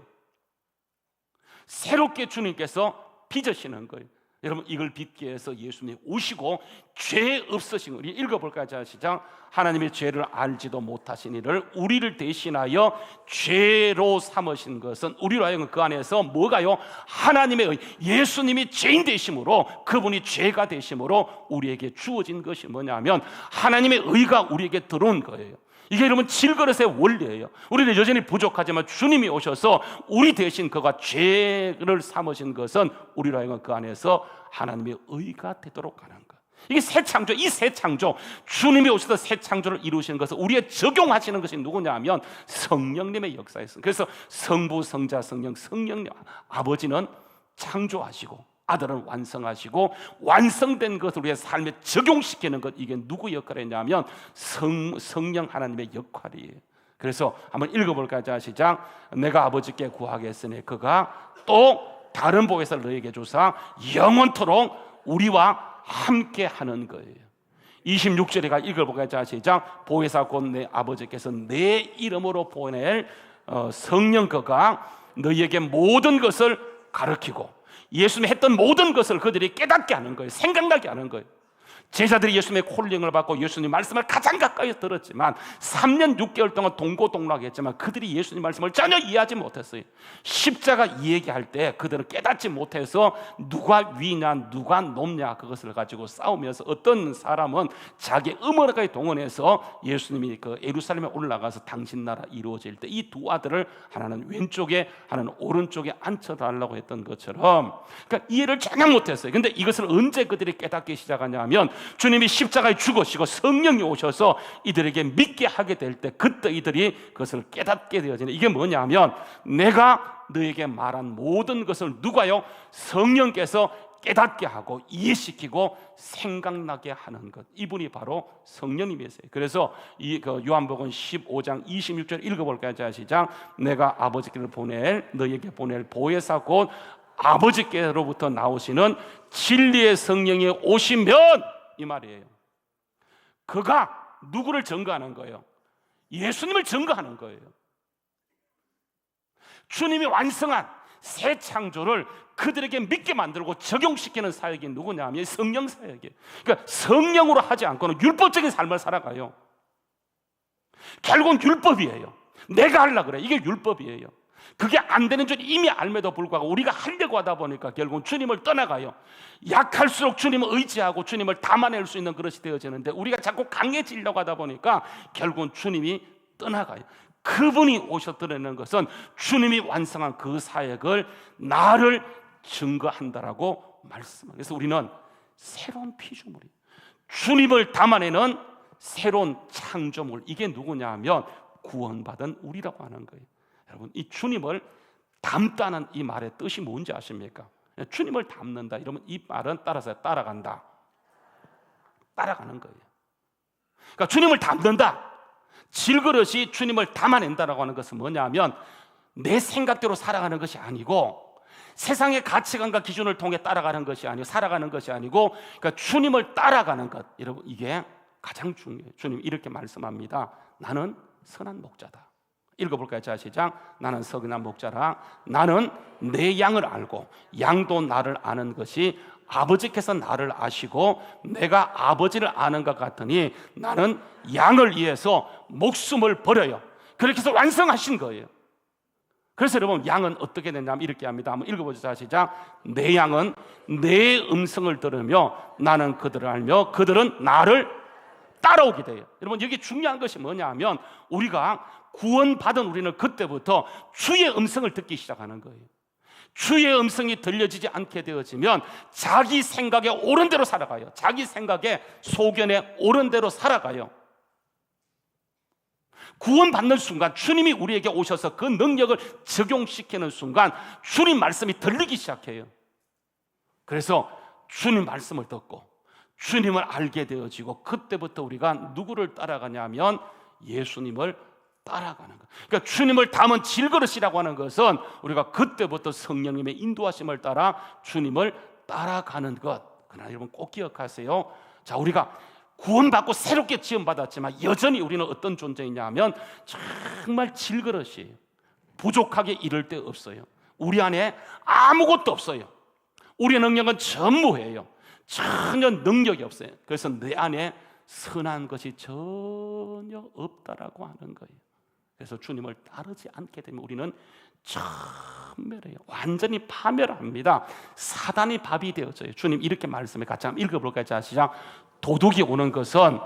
새롭게 주님께서 빚으시는 거예요. 여러분 이걸 빚기 위해서 예수님이 오시고 죄 없으신 거, 읽어볼까요? 자, 시작. 하나님의 죄를 알지도 못하신 이를 우리를 대신하여 죄로 삼으신 것은 우리로 하여금 그 안에서 뭐가요? 하나님의 의, 예수님이 죄인 되심으로, 그분이 죄가 되심으로 우리에게 주어진 것이 뭐냐면 하나님의 의가 우리에게 들어온 거예요. 이게 여러분 질그릇의 원리예요. 우리는 여전히 부족하지만 주님이 오셔서 우리 대신 그가 죄를 삼으신 것은 우리로 하여금 그 안에서 하나님의 의가 되도록 하는 것. 이게 새 창조, 이 새 창조, 주님이 오셔서 새 창조를 이루시는 것을 우리에 적용하시는 것이 누구냐 하면 성령님의 역사였어요. 그래서 성부, 성자, 성령, 성령님, 아버지는 창조하시고 아들은 완성하시고 완성된 것을 우리의 삶에 적용시키는 것, 이게 누구 역할이냐면 성령 하나님의 역할이에요. 그래서 한번 읽어볼까요? 자, 시작. 내가 아버지께 구하겠으니 그가 또 다른 보혜사를 너에게 주사 영원토록 우리와 함께 하는 거예요. 26절에 읽어볼까요? 자, 시작. 보혜사 곧 내 아버지께서 내 이름으로 보낼 성령 그가 너희에게 모든 것을 가르치고, 예수님이 했던 모든 것을 그들이 깨닫게 하는 거예요. 생각나게 하는 거예요. 제자들이 예수님의 콜링을 받고 예수님 말씀을 가장 가까이서 들었지만 3년 6개월 동안 동고동락했지만 그들이 예수님 말씀을 전혀 이해하지 못했어요. 십자가 이야기할 때 그들은 깨닫지 못해서 누가 위냐 누가 높냐 그것을 가지고 싸우면서 어떤 사람은 자기 음악을 동원해서 예수님이 그 예루살렘에 올라가서 당신 나라 이루어질 때 이 두 아들을 하나는 왼쪽에 하나는 오른쪽에 앉혀달라고 했던 것처럼, 그러니까 이해를 전혀 못했어요. 근데 이것을 언제 그들이 깨닫기 시작하냐면 주님이 십자가에 죽으시고 성령이 오셔서 이들에게 믿게 하게 될 때 그때 이들이 그것을 깨닫게 되어지는, 이게 뭐냐면 내가 너에게 말한 모든 것을 누가요? 성령께서 깨닫게 하고 이해시키고 생각나게 하는 것, 이분이 바로 성령님이세요. 그래서 이 요한복음 15장 26절 읽어볼까요? 자, 시작. 내가 아버지께로 너에게 보낼 보혜사 곧 아버지께로부터 나오시는 진리의 성령이 오시면, 이 말이에요. 그가 누구를 증거하는 거예요? 예수님을 증거하는 거예요. 주님이 완성한 새 창조를 그들에게 믿게 만들고 적용시키는 사역이 누구냐면 성령 사역이에요. 그러니까 성령으로 하지 않고는 율법적인 삶을 살아가요. 결국은 율법이에요. 내가 하려고 그래. 이게 율법이에요. 그게 안 되는 줄 이미 알매도 불구하고 우리가 하려고 하다 보니까 결국은 주님을 떠나가요. 약할수록 주님을 의지하고 주님을 담아낼 수 있는 그릇이 되어지는데 우리가 자꾸 강해지려고 하다 보니까 결국은 주님이 떠나가요. 그분이 오셨다는 것은 주님이 완성한 그 사역을 나를 증거한다라고 말씀합니다. 그래서 우리는 새로운 피조물이에요. 주님을 담아내는 새로운 창조물, 이게 누구냐면 구원받은 우리라고 하는 거예요. 여러분, 이 주님을 닮다는 이 말의 뜻이 뭔지 아십니까? 주님을 닮는다 이러면 이 말은 따라서 따라간다, 따라가는 거예요. 그러니까 주님을 닮는다, 질그릇이 주님을 담아낸다라고 하는 것은 뭐냐면 내 생각대로 살아가는 것이 아니고 세상의 가치관과 기준을 통해 따라가는 것이 아니고 살아가는 것이 아니고, 그러니까 주님을 따라가는 것. 여러분, 이게 가장 중요해요. 주님 이렇게 말씀합니다. 나는 선한 목자다. 읽어볼까요? 자, 시작. 나는 선한 목자라. 나는 내 양을 알고 양도 나를 아는 것이 아버지께서 나를 아시고 내가 아버지를 아는 것 같으니 나는 양을 위해서 목숨을 버려요. 그렇게 해서 완성하신 거예요. 그래서 여러분, 양은 어떻게 되냐면 이렇게 합니다. 한번 읽어보죠. 자, 시작. 내 양은 내 음성을 들으며 나는 그들을 알며 그들은 나를 따라오게 돼요. 여러분, 여기 중요한 것이 뭐냐면 우리가 구원받은 우리는 그때부터 주의 음성을 듣기 시작하는 거예요. 주의 음성이 들려지지 않게 되어지면 자기 생각에 옳은 대로 살아가요. 자기 생각에 소견에 옳은 대로 살아가요. 구원받는 순간 주님이 우리에게 오셔서 그 능력을 적용시키는 순간 주님 말씀이 들리기 시작해요. 그래서 주님 말씀을 듣고 주님을 알게 되어지고 그때부터 우리가 누구를 따라가냐면 예수님을 따라가는 것. 그러니까 주님을 담은 질그릇이라고 하는 것은 우리가 그때부터 성령님의 인도하심을 따라 주님을 따라가는 것. 그러나 여러분 꼭 기억하세요. 자, 우리가 구원받고 새롭게 지음받았지만 여전히 우리는 어떤 존재이냐면 정말 질그릇이에요. 부족하게 이를 데 없어요. 우리 안에 아무것도 없어요. 우리의 능력은 전무해요. 전혀 능력이 없어요. 그래서 내 안에 선한 것이 전혀 없다라고 하는 거예요. 그래서 주님을 따르지 않게 되면 우리는 천멸해요. 완전히 파멸합니다. 사단이 밥이 되어져요. 주님 이렇게 말씀해 같이 한번 읽어볼까요? 자, 시작. 도둑이 오는 것은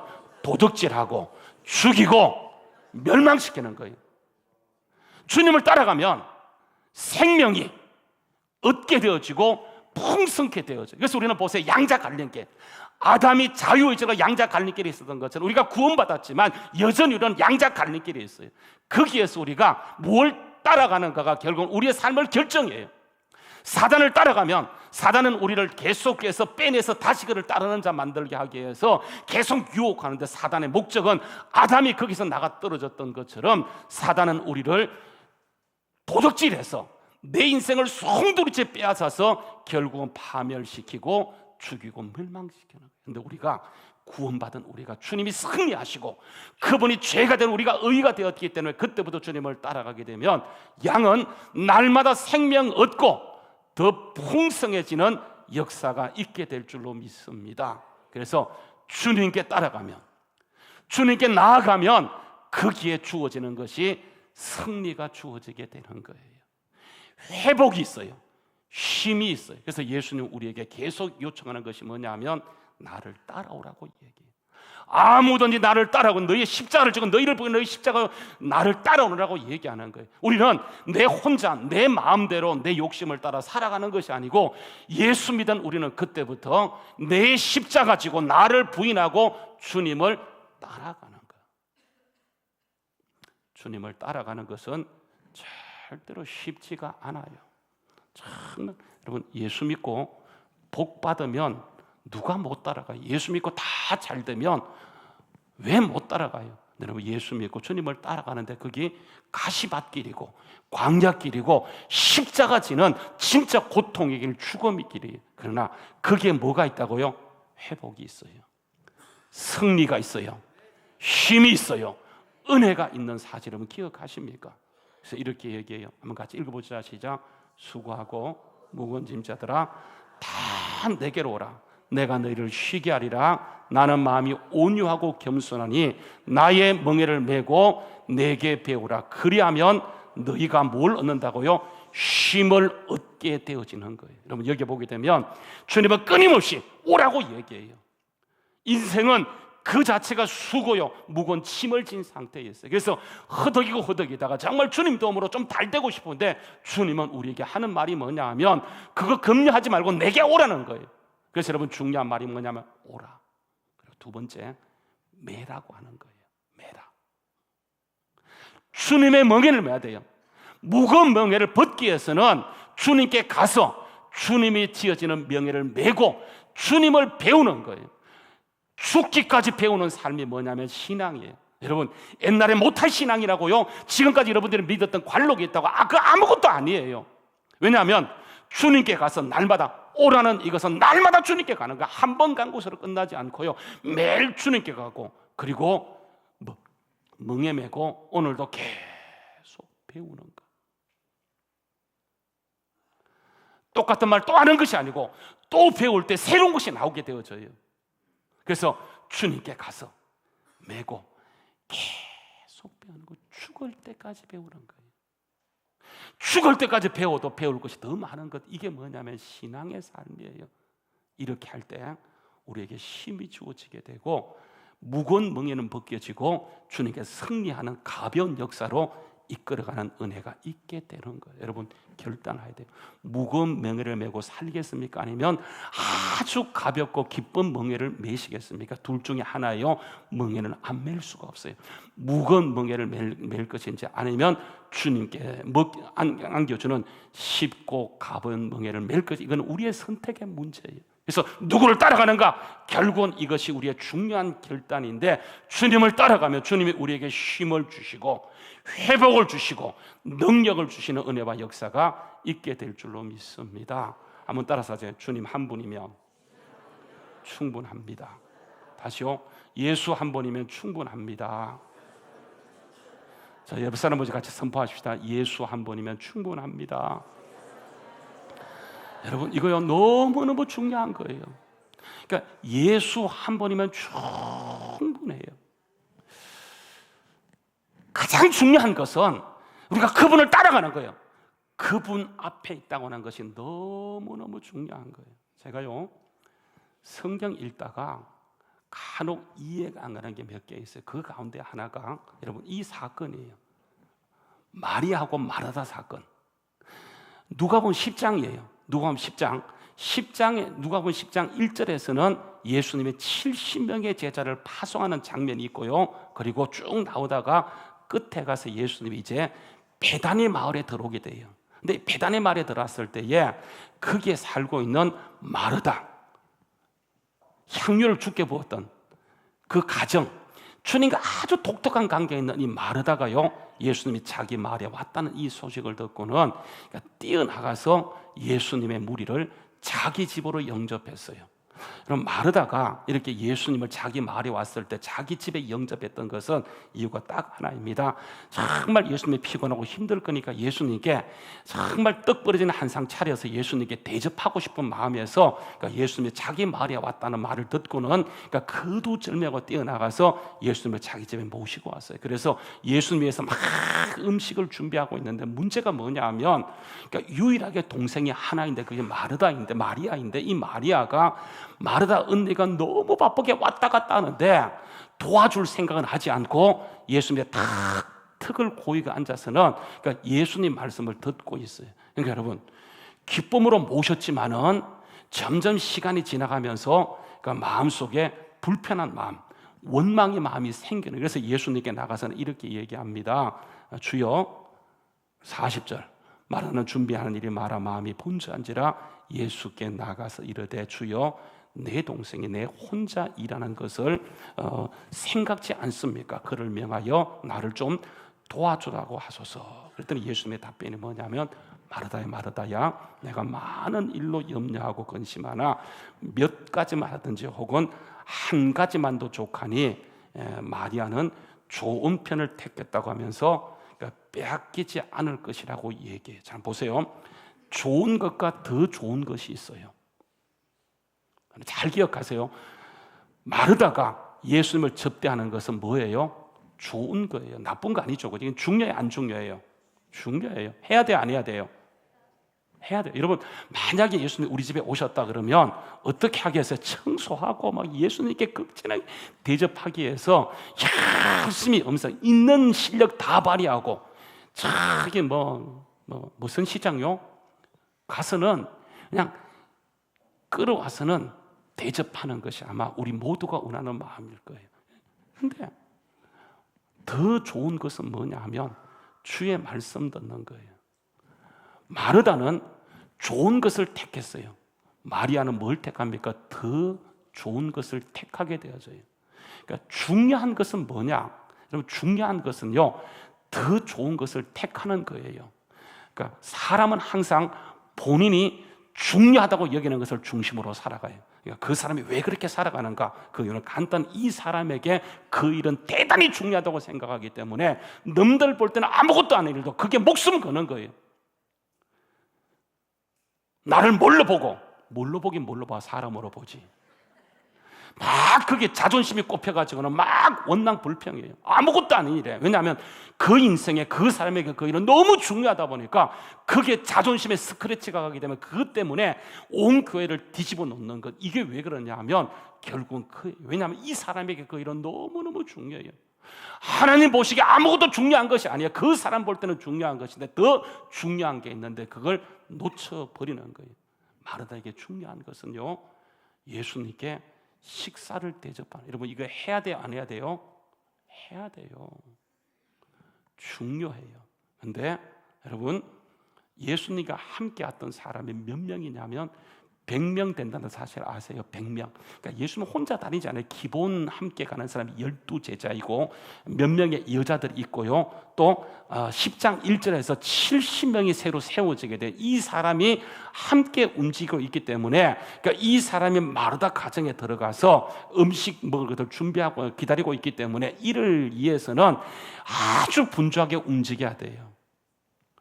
도둑질하고 죽이고 멸망시키는 거예요. 주님을 따라가면 생명이 얻게 되어지고 풍성케 되어져요. 그래서 우리는 보세요. 양자 갈림길. 아담이 자유의지로 양자 갈림길에 있었던 것처럼 우리가 구원받았지만 여전히 우리는 양자 갈림길에 있어요. 거기에서 우리가 뭘 따라가는가가 결국은 우리의 삶을 결정해요. 사단을 따라가면 사단은 우리를 계속해서 빼내서 다시 그를 따르는 자 만들게 하기 위해서 계속 유혹하는데 사단의 목적은 아담이 거기서 나가 떨어졌던 것처럼 사단은 우리를 도둑질해서 내 인생을 송두리째 빼앗아서 결국은 파멸시키고 죽이고 멸망시키는 거예요. 그런데 우리가 구원받은 우리가 주님이 승리하시고 그분이 죄가 된 우리가 의가 되었기 때문에 그때부터 주님을 따라가게 되면 양은 날마다 생명 얻고 더 풍성해지는 역사가 있게 될 줄로 믿습니다. 그래서 주님께 따라가면, 주님께 나아가면 거기에 주어지는 것이 승리가 주어지게 되는 거예요. 회복이 있어요. 쉼이 있어요. 그래서 예수님 우리에게 계속 요청하는 것이 뭐냐면 나를 따라오라고 얘기해요. 아무든지 나를 따라오고 너희의 십자가를 지고 너희를 보고 너희 십자가 나를 따라오라고 얘기하는 거예요. 우리는 내 혼자 내 마음대로 내 욕심을 따라 살아가는 것이 아니고 예수 믿은 우리는 그때부터 내 십자가 지고 나를 부인하고 주님을 따라가는 거예요. 주님을 따라가는 것은 절대로 쉽지가 않아요. 정말 여러분, 예수 믿고 복 받으면 누가 못 따라가요? 예수 믿고 다 잘 되면 왜 못 따라가요? 여러분, 예수 믿고 주님을 따라가는데 그게 가시밭길이고 광야길이고 십자가 지는 진짜 고통의 길, 죽음의 길이에요. 그러나 그게 뭐가 있다고요? 회복이 있어요. 승리가 있어요. 쉼이 있어요. 은혜가 있는 사실을 기억하십니까? 그래서 이렇게 얘기해요. 한번 같이 읽어보자. 시작. 수고하고 무거운 짐자들아 다 내게로 오라. 내가 너희를 쉬게 하리라. 나는 마음이 온유하고 겸손하니 나의 멍에를 메고 내게 배우라. 그리하면 너희가 뭘 얻는다고요? 쉼을 얻게 되어지는 거예요. 여러분, 여기 보게 되면 주님은 끊임없이 오라고 얘기해요. 인생은 그 자체가 수고요, 무거운 짐을 진 상태에 있어요. 그래서 허덕이고 허덕이다가 정말 주님 도움으로 좀 달되고 싶은데 주님은 우리에게 하는 말이 뭐냐 하면 그거 염려하지 말고 내게 오라는 거예요. 그래서 여러분, 중요한 말이 뭐냐면 오라. 그리고 두 번째, 매라고 하는 거예요. 매라. 주님의 멍에를 매야 돼요. 무거운 멍에를 벗기 위해서는 주님께 가서 주님이 지어지는 명예를 메고 주님을 배우는 거예요. 죽기까지 배우는 삶이 뭐냐면 신앙이에요. 여러분, 옛날에 못할 신앙이라고요, 지금까지 여러분들이 믿었던 관록이 있다고, 그 아무것도 아니에요. 왜냐하면 주님께 가서 날마다 오라는 이것은 날마다 주님께 가는 거야. 한 번 간 곳으로 끝나지 않고요, 매일 주님께 가고, 그리고 멍에 메고 오늘도 계속 배우는 거. 똑같은 말 또 하는 것이 아니고 또 배울 때 새로운 것이 나오게 되어져요. 그래서 주님께 가서 메고 계속 배우는 거, 죽을 때까지 배우는 거예요. 죽을 때까지 배워도 배울 것이 더 많은 것, 이게 뭐냐면 신앙의 삶이에요. 이렇게 할 때 우리에게 힘이 주어지게 되고 무거운 멍에는 벗겨지고 주님께 승리하는 가벼운 역사로 이끌어가는 은혜가 있게 되는 거예요. 여러분, 결단해야 돼요. 무거운 멍에를 메고 살겠습니까? 아니면 아주 가볍고 기쁜 멍에를 메시겠습니까? 둘 중에 하나예요. 멍에는 안 맬 수가 없어요. 무거운 멍에를 맬 것인지, 아니면 주님께 안겨주는 쉽고 가벼운 멍에를 맬 것인지, 이건 우리의 선택의 문제예요. 그래서 누구를 따라가는가? 결국은 이것이 우리의 중요한 결단인데, 주님을 따라가면 주님이 우리에게 쉼을 주시고 회복을 주시고 능력을 주시는 은혜와 역사가 있게 될 줄로 믿습니다. 한번 따라서 하세요. 주님 한 분이면 충분합니다. 다시요. 예수 한 분이면 충분합니다. 자, 옆 사람 보지 같이 선포하십시다. 예수 한 분이면 충분합니다. 여러분, 이거요 너무너무 중요한 거예요. 그러니까 예수 한 번이면 충분해요. 가장 중요한 것은 우리가 그분을 따라가는 거예요. 그분 앞에 있다고 하는 것이 너무너무 중요한 거예요. 제가요 성경 읽다가 간혹 이해가 안 가는 게 몇 개 있어요. 그 가운데 하나가 여러분 이 사건이에요. 마리아하고 마르다 사건. 누가복음 10장이에요. 누가복음 10장에 누가복음 10장 1절에서는 예수님의 70명의 제자를 파송하는 장면이 있고요. 그리고 쭉 나오다가 끝에 가서 예수님이 이제 베다니 마을에 들어오게 돼요. 근데 베다니 마을에 들어왔을 때에 거기에 살고 있는 마르다, 향유를 주께 부었던 그 가정, 주님과 아주 독특한 관계에 있는 이 마르다가요, 예수님이 자기 마을에 왔다는 이 소식을 듣고는 뛰어나가서 예수님의 무리를 자기 집으로 영접했어요. 그럼 마르다가 이렇게 예수님을 자기 마을에 왔을 때 자기 집에 영접했던 것은 이유가 딱 하나입니다. 정말 예수님이 피곤하고 힘들 거니까 예수님께 정말 떡 벌어지는 한 상 차려서 예수님께 대접하고 싶은 마음에서, 그러니까 예수님이 자기 마을에 왔다는 말을 듣고는 그러니까 거두절미하고 뛰어나가서 예수님을 자기 집에 모시고 왔어요. 그래서 예수님 위해서 막 음식을 준비하고 있는데 문제가 뭐냐 하면, 그러니까 유일하게 동생이 하나인데 그게 마리아인데 이 마리아가 마르다 언니가 너무 바쁘게 왔다 갔다 하는데 도와줄 생각은 하지 않고 예수님의 탁 턱을 고이고 앉아서는 그러니까 예수님 말씀을 듣고 있어요. 그러니까 여러분, 기쁨으로 모셨지만은 점점 시간이 지나가면서 그러니까 마음속에 불편한 마음, 원망의 마음이 생기는. 그래서 예수님께 나가서는 이렇게 얘기합니다. 주여, 40절, 말하는 준비하는 일이 마라 마음이 분주한지라 예수께 나가서 이르되 주여, 내 동생이 내 혼자 일하는 것을 생각지 않습니까? 그를 명하여 나를 좀 도와주라고 하소서. 그랬더니 예수님의 답변이 뭐냐면, 마르다야 마르다야, 내가 많은 일로 염려하고 근심하나 몇 가지만 하든지 혹은 한 가지만도 족하니 마리아는 좋은 편을 택했다고 하면서 그러니까 빼앗기지 않을 것이라고 얘기해요. 잘 보세요. 좋은 것과 더 좋은 것이 있어요. 잘 기억하세요. 마르다가 예수님을 접대하는 것은 뭐예요? 좋은 거예요. 나쁜 거 아니죠. 이게 중요해요, 안 중요해요? 중요해요. 해야 돼요, 안 해야 돼요? 해야 돼요. 여러분, 만약에 예수님 우리 집에 오셨다 그러면 어떻게 하기 위해서 청소하고 막 예수님께 극진하게 대접하기 위해서 열심히 있는 실력 다 발휘하고, 저기 무슨 시장요? 가서는 그냥 끌어와서는 대접하는 것이 아마 우리 모두가 원하는 마음일 거예요. 근데 더 좋은 것은 뭐냐 하면 주의 말씀 듣는 거예요. 마르다는 좋은 것을 택했어요. 마리아는 뭘 택합니까? 더 좋은 것을 택하게 되어져요. 그러니까 중요한 것은 뭐냐? 여러분, 중요한 것은요, 더 좋은 것을 택하는 거예요. 그러니까 사람은 항상 본인이 중요하다고 여기는 것을 중심으로 살아가요. 그러니까 그 사람이 왜 그렇게 살아가는가? 그 이유는 간단히 이 사람에게 그 일은 대단히 중요하다고 생각하기 때문에 남들 볼 때는 아무것도 아닌 일도 그게 목숨 거는 거예요. 나를 뭘로 보긴 뭘로 봐? 사람으로 보지. 막 그게 자존심이 꼽혀가지고는 막 원망불평이에요. 아무것도 아닌 일이에요. 왜냐하면 그 인생에 그 사람에게 그 일은 너무 중요하다 보니까 그게 자존심에 스크래치가 가기 때문에 그것 때문에 온 교회를 뒤집어 놓는 것. 이게 왜 그러냐 하면 결국은 왜냐하면 이 사람에게 그 일은 너무너무 중요해요. 하나님 보시기에 아무것도 중요한 것이 아니에요. 그 사람 볼 때는 중요한 것인데 더 중요한 게 있는데 그걸 놓쳐버리는 거예요. 마르다에게 중요한 것은요, 예수님께 식사를 대접하는. 여러분, 이거 해야 돼요, 안 해야 돼요? 해야 돼요. 중요해요. 근데 여러분, 예수님과 함께 왔던 사람이 몇 명이냐면 100명 된다는 사실 아세요? 100명. 그러니까 예수는 혼자 다니지 않아요. 기본 함께 가는 사람이 12제자이고 몇 명의 여자들이 있고요. 또 10장 1절에서 70명이 새로 세워지게 돼요. 이 사람이 함께 움직이고 있기 때문에 그러니까 이 사람이 마르다 가정에 들어가서 음식 먹을 것을 준비하고 기다리고 있기 때문에 이를 위해서는 아주 분주하게 움직여야 돼요.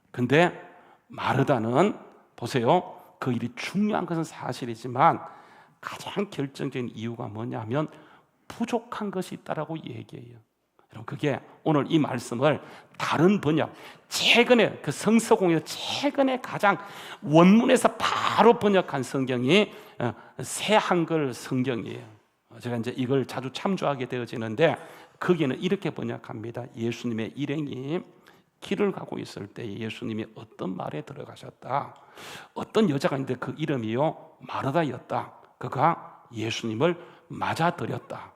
근데 마르다는 보세요. 그 일이 중요한 것은 사실이지만 가장 결정적인 이유가 뭐냐면 부족한 것이 있다라고 얘기해요. 여러분, 그게 오늘 이 말씀을 다른 번역, 최근에 그 성서공에서 최근에 가장 원문에서 바로 번역한 성경이 새 한글 성경이에요. 제가 이제 이걸 자주 참조하게 되어지는데 거기는 이렇게 번역합니다. 예수님의 일행이 길을 가고 있을 때 예수님이 어떤 말에 들어가셨다. 어떤 여자가 있는데 그 이름이요 마르다였다. 그가 예수님을 맞아들였다.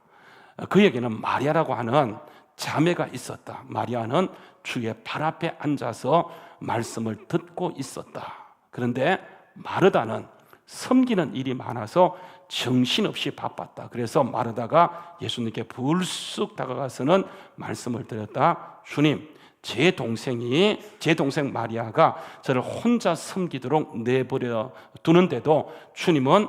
그에게는 마리아라고 하는 자매가 있었다. 마리아는 주의 발 앞에 앉아서 말씀을 듣고 있었다. 그런데 마르다는 섬기는 일이 많아서 정신없이 바빴다. 그래서 마르다가 예수님께 불쑥 다가가서는 말씀을 드렸다. 주님, 제 동생 마리아가 저를 혼자 섬기도록 내버려 두는데도 주님은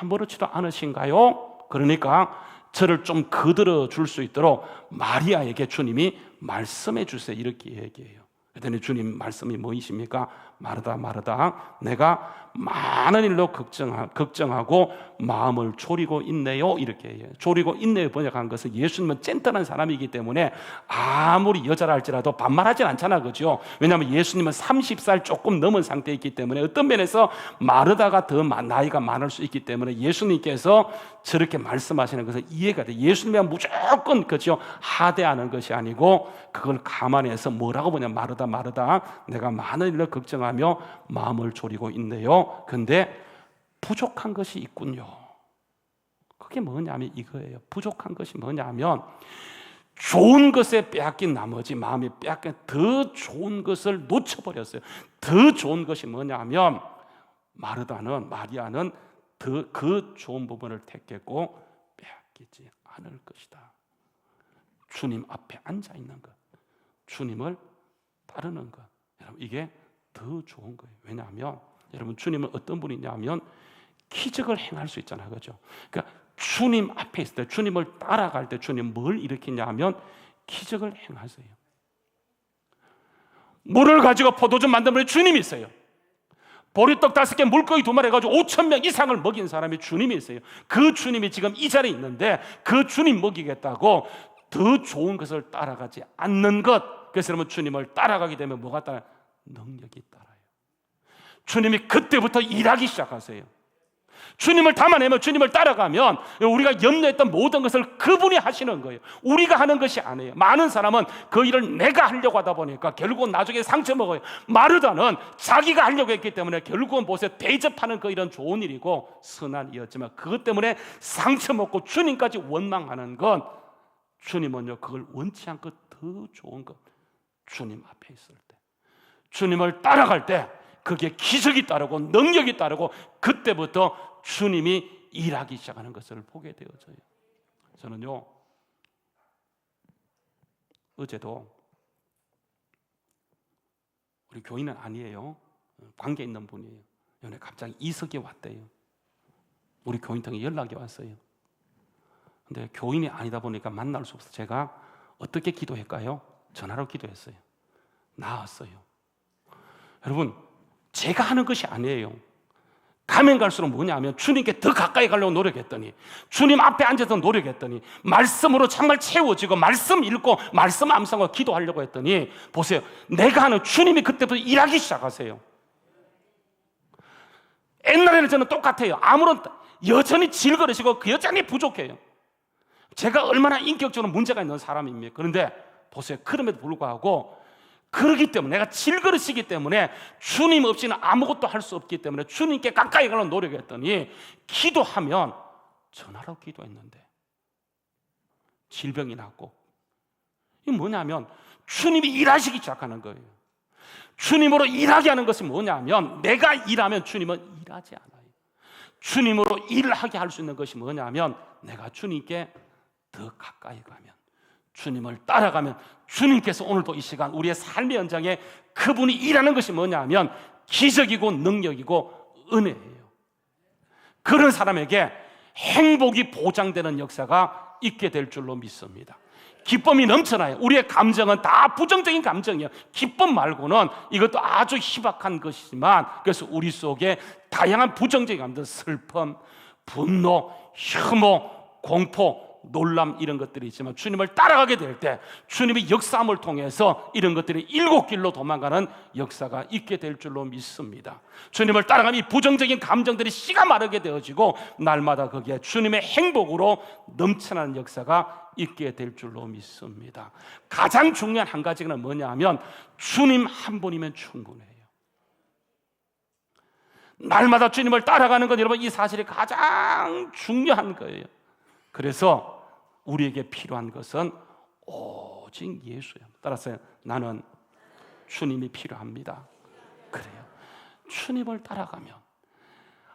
아무렇지도 않으신가요? 그러니까 저를 좀 거들어 줄 수 있도록 마리아에게 주님이 말씀해 주세요. 이렇게 얘기해요. 그랬더니 주님 말씀이 뭐이십니까? 마르다 마르다, 내가 많은 일로 걱정하고 마음을 졸이고 있네요. 이렇게 해요. 졸이고 있네요 번역한 것은 예수님은 젠틀한 사람이기 때문에 아무리 여자라 할지라도 반말하진 않잖아, 그죠? 왜냐하면 예수님은 30살 조금 넘은 상태이기 때문에 어떤 면에서 마르다가 더 나이가 많을 수 있기 때문에 예수님께서 저렇게 말씀하시는 것은 이해가 돼. 예수님은 무조건, 그죠, 하대하는 것이 아니고 그걸 감안해서 뭐라고 보냐, 마르다 마르다, 내가 많은 일로 걱정하며 마음을 졸이고 있네요. 근데 부족한 것이 있군요. 그게 뭐냐면 이거예요. 부족한 것이 뭐냐면 좋은 것에 빼앗긴 나머지 마음이 빼앗긴 더 좋은 것을 놓쳐버렸어요. 더 좋은 것이 뭐냐면 마리아는 더 그 좋은 부분을 택했고 빼앗기지 않을 것이다. 주님 앞에 앉아 있는 것, 주님을 따르는 것, 여러분 이게 더 좋은 거예요. 왜냐하면 여러분 주님은 어떤 분이냐면 기적을 행할 수 있잖아요, 그렇죠? 그러니까 주님 앞에 있을 때, 주님을 따라갈 때 주님 뭘 일으키냐면 기적을 행하세요. 물을 가지고 포도주 만든 분이 주님이 있어요. 보리떡 5개, 물고기 2마리 해가지고 5,000명 이상을 먹인 사람이 주님이 있어요. 그 주님이 지금 이 자리에 있는데 그 주님 먹이겠다고 더 좋은 것을 따라가지 않는 것. 그래서 여러분 주님을 따라가게 되면 뭐가 따라요? 능력이 따라요. 주님이 그때부터 일하기 시작하세요. 주님을 담아내면, 주님을 따라가면 우리가 염려했던 모든 것을 그분이 하시는 거예요. 우리가 하는 것이 아니에요. 많은 사람은 그 일을 내가 하려고 하다 보니까 결국은 나중에 상처 먹어요. 마르다는 자기가 하려고 했기 때문에 결국은 보세요, 대접하는 그 일은 좋은 일이고 선한 일이었지만 그것 때문에 상처 먹고 주님까지 원망하는 건, 주님은요 그걸 원치 않고 더 좋은 것, 주님 앞에 있을 때, 주님을 따라갈 때 그게 기적이 따르고 능력이 따르고 그때부터 주님이 일하기 시작하는 것을 보게 되어져요. 저는요 어제도, 우리 교인은 아니에요, 관계 있는 분이에요. 연애 갑자기 이석이 왔대요. 우리 교인 통해 연락이 왔어요. 근데 교인이 아니다 보니까 만날 수 없어서 제가 어떻게 기도할까요? 전화로 기도했어요. 나았어요. 여러분 제가 하는 것이 아니에요. 가면 갈수록 뭐냐면 주님께 더 가까이 가려고 노력했더니, 주님 앞에 앉아서 노력했더니, 말씀으로 정말 채워지고 말씀 읽고 말씀 암송하고 기도하려고 했더니 보세요, 내가 하는 주님이 그때부터 일하기 시작하세요. 옛날에는 저는 똑같아요. 아무런, 여전히 질거리시고 여전히 부족해요. 제가 얼마나 인격적으로 문제가 있는 사람입니까? 그런데 보세요, 그럼에도 불구하고 그렇기 때문에, 내가 질그릇이기 때문에 주님 없이는 아무것도 할 수 없기 때문에 주님께 가까이 가려고 노력했더니, 기도하면, 전화로 기도했는데 질병이 났고, 이게 뭐냐면 주님이 일하시기 시작하는 거예요. 주님으로 일하게 하는 것이 뭐냐면, 내가 일하면 주님은 일하지 않아요. 주님으로 일을 하게 할 수 있는 것이 뭐냐면, 내가 주님께 더 가까이 가면, 주님을 따라가면, 주님께서 오늘도 이 시간 우리의 삶의 현장에 그분이 일하는 것이 뭐냐면 기적이고 능력이고 은혜예요. 그런 사람에게 행복이 보장되는 역사가 있게 될 줄로 믿습니다. 기쁨이 넘쳐나요. 우리의 감정은 다 부정적인 감정이에요. 기쁨 말고는 이것도 아주 희박한 것이지만, 그래서 우리 속에 다양한 부정적인 감정, 슬픔, 분노, 혐오, 공포, 놀람, 이런 것들이 있지만 주님을 따라가게 될 때 주님의 역사함을 통해서 이런 것들이 7길로 도망가는 역사가 있게 될 줄로 믿습니다. 주님을 따라가면 이 부정적인 감정들이 씨가 마르게 되어지고 날마다 거기에 주님의 행복으로 넘쳐나는 역사가 있게 될 줄로 믿습니다. 가장 중요한 한 가지가 뭐냐 하면 주님 한 분이면 충분해요. 날마다 주님을 따라가는 건, 여러분, 이 사실이 가장 중요한 거예요. 그래서 우리에게 필요한 것은 오직 예수예요. 따라서 나는 주님이 필요합니다. 그래요. 주님을 따라가면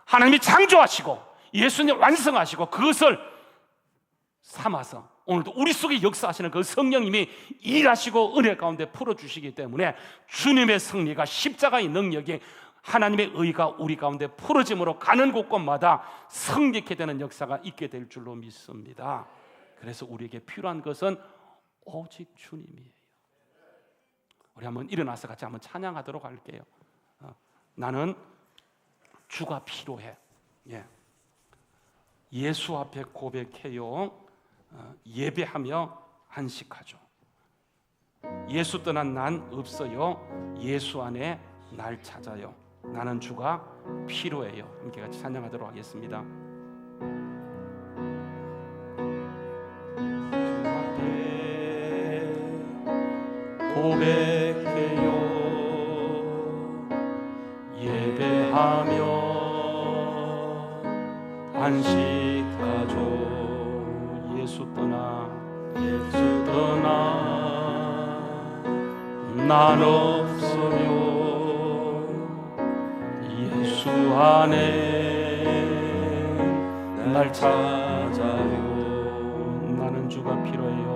하나님이 창조하시고 예수님 완성하시고 그것을 삼아서 오늘도 우리 속에 역사하시는 그 성령님이 일하시고 은혜 가운데 풀어주시기 때문에 주님의 승리가, 십자가의 능력이 하나님의 의가 우리 가운데 풀어짐으로 가는 곳곳마다 성립케 되는 역사가 있게 될 줄로 믿습니다. 그래서 우리에게 필요한 것은 오직 주님이에요. 우리 한번 일어나서 같이 한번 찬양하도록 할게요. 나는 주가 필요해. 예수 앞에 고백해요. 예배하며 안식하죠. 예수 떠난 난 없어요. 예수 안에 날 찾아요. 나는 주가 필요해요. 함께 같이 찬양하도록 하겠습니다. 주 앞에 고백해요. 예배하며 안식하죠. 예수 떠나 난 없어요. 예수 안에 날 찾아요. 나는 주가 필요해요.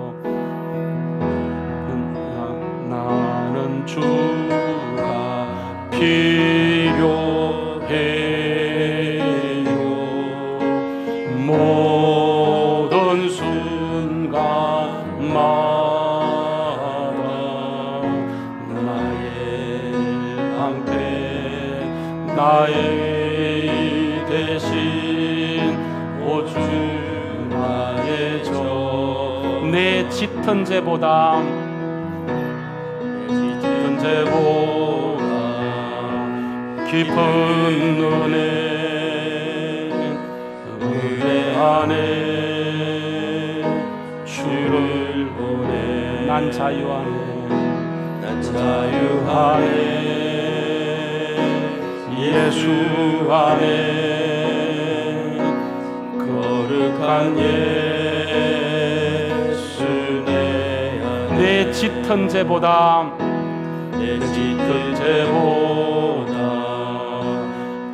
나는 주가 필요해요. 모든 순간마다 나의 방패 나의 대신 오주 나의 내 짙은 죄보다 깊은 은혜 안에 주를 보내. 난 자유 안에 예수 안에 거룩한 예수 내 짙은 죄보다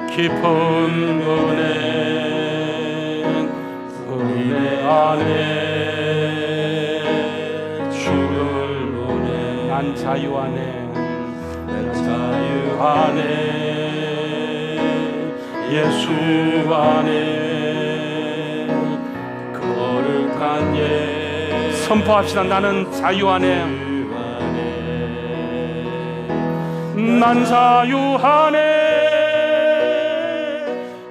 깊은 은혜 안에 주를 보내. 난 자유 안에 예수 안에 거룩한 선포합시다. 나는 자유 안에 난 자유 안에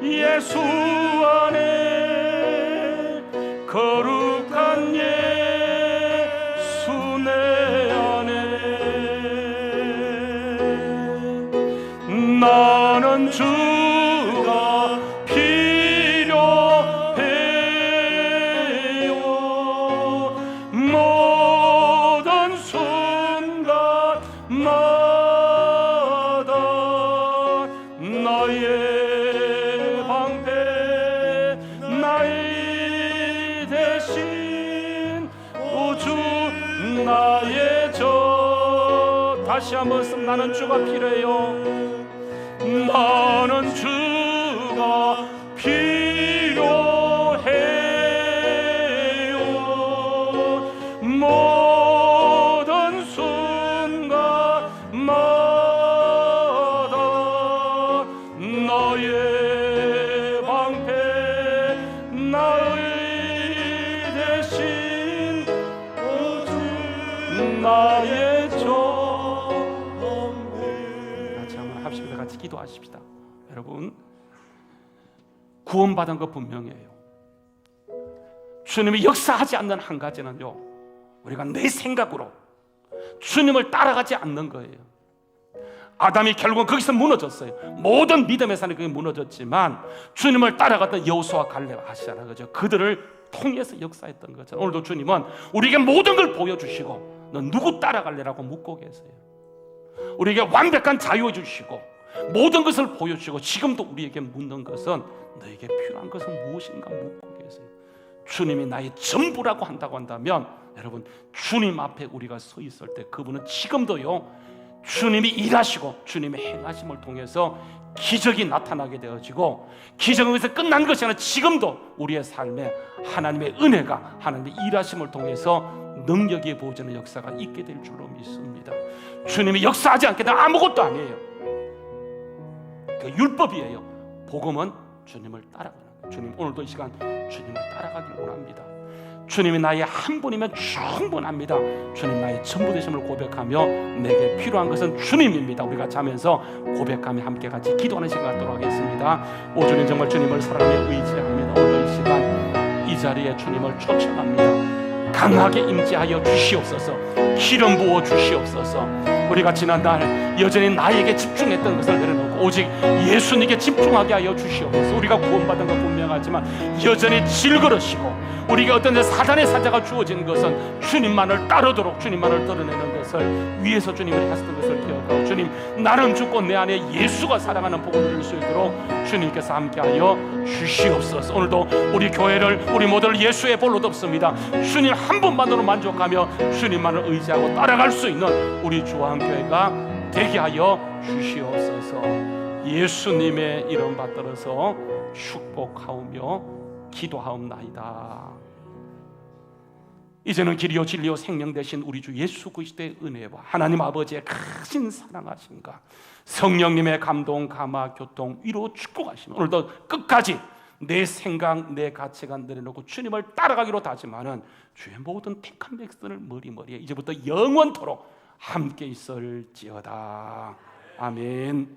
예수 안에 거룩한 예수 내 안에 나는 주가 필요해요. 모든 순간마다 나의 방패 나의 대신 우주 나의 저 다시 한번 나는 주가 필요해요. 나는 주가 필요해요. 모든 순간마다 너의 방패 나의 대신 오주 나의 정배. 같이 한번 합시다. 같이 기도하십시다. 여러분, 구원받은 것 분명해요. 주님이 역사하지 않는 한 가지는요, 우리가 내 생각으로 주님을 따라가지 않는 거예요. 아담이 결국은 거기서 무너졌어요. 모든 믿음의 산이 그게 무너졌지만 주님을 따라갔던 여호수아 갈렙 아시잖아요, 그죠? 그들을 통해서 역사했던 거죠. 오늘도 주님은 우리에게 모든 걸 보여주시고 너 누구 따라갈래라고 묻고 계세요. 우리에게 완벽한 자유 주시고 모든 것을 보여주시고 지금도 우리에게 묻는 것은 너에게 필요한 것은 무엇인가 묻고 계세요. 주님이 나의 전부라고 한다고 한다면 여러분, 주님 앞에 우리가 서 있을 때 그분은 지금도요, 주님이 일하시고 주님의 행하심을 통해서 기적이 나타나게 되어지고, 기적은 여기서 끝난 것이 아니라 지금도 우리의 삶에 하나님의 은혜가, 하나님의 일하심을 통해서 능력이 부어지는 역사가 있게 될 줄로 믿습니다. 주님이 역사하지 않게 되면 아무것도 아니에요. 그 율법이에요. 복음은 주님을 따라가는 거예요. 주님, 오늘도 이 시간 주님을 따라가길 원합니다. 주님이 나의 한 분이면 충분합니다. 주님 나의 전부 되심을 고백하며 내게 필요한 것은 주님입니다. 우리가 자면서 고백하며 함께 같이 기도하는 시간 갖도록 하겠습니다. 오 주님, 정말 주님을 사랑하며 의지합니다. 오늘도 이 시간 이 자리에 주님을 초청합니다. 강하게 임재하여 주시옵소서. 기름 부어 주시옵소서. 우리가 지난날 여전히 나에게 집중했던 것을 내려놓고 오직 예수님께 집중하게 하여 주시옵소서. 우리가 구원받은 건 분명하지만 여전히 질그러시고 우리가 어떤 사단의 사자가 주어진 것은 주님만을 따르도록, 주님만을 드러내는 것을 위해서 주님이 하셨던 것을 기억하고, 주님, 나는 죽고 내 안에 예수가 살아가는 복음을 누릴 수 있도록 주님께서 함께하여 주시옵소서. 오늘도 우리 교회를, 우리 모두를 예수의 볼로 덮습니다. 주님 한 분만으로 만족하며 주님만을 의지하고 따라갈 수 있는 우리 주한교회가 되게 하여 주시옵소서. 예수님의 이름 받들어서 축복하오며 기도하옵나이다. 이제는 길이요 진리요 생명 되신 우리 주 예수 그리스도의 은혜와 하나님 아버지의 크신 사랑하심과 성령님의 감동, 감화, 교통, 위로 축복하시며 오늘도 끝까지 내 생각, 내 가치관 내려놓고 주님을 따라가기로 다짐하는 주의 모든 택한 백성을 머리머리에 이제부터 영원토록 함께 있을지어다. 아멘.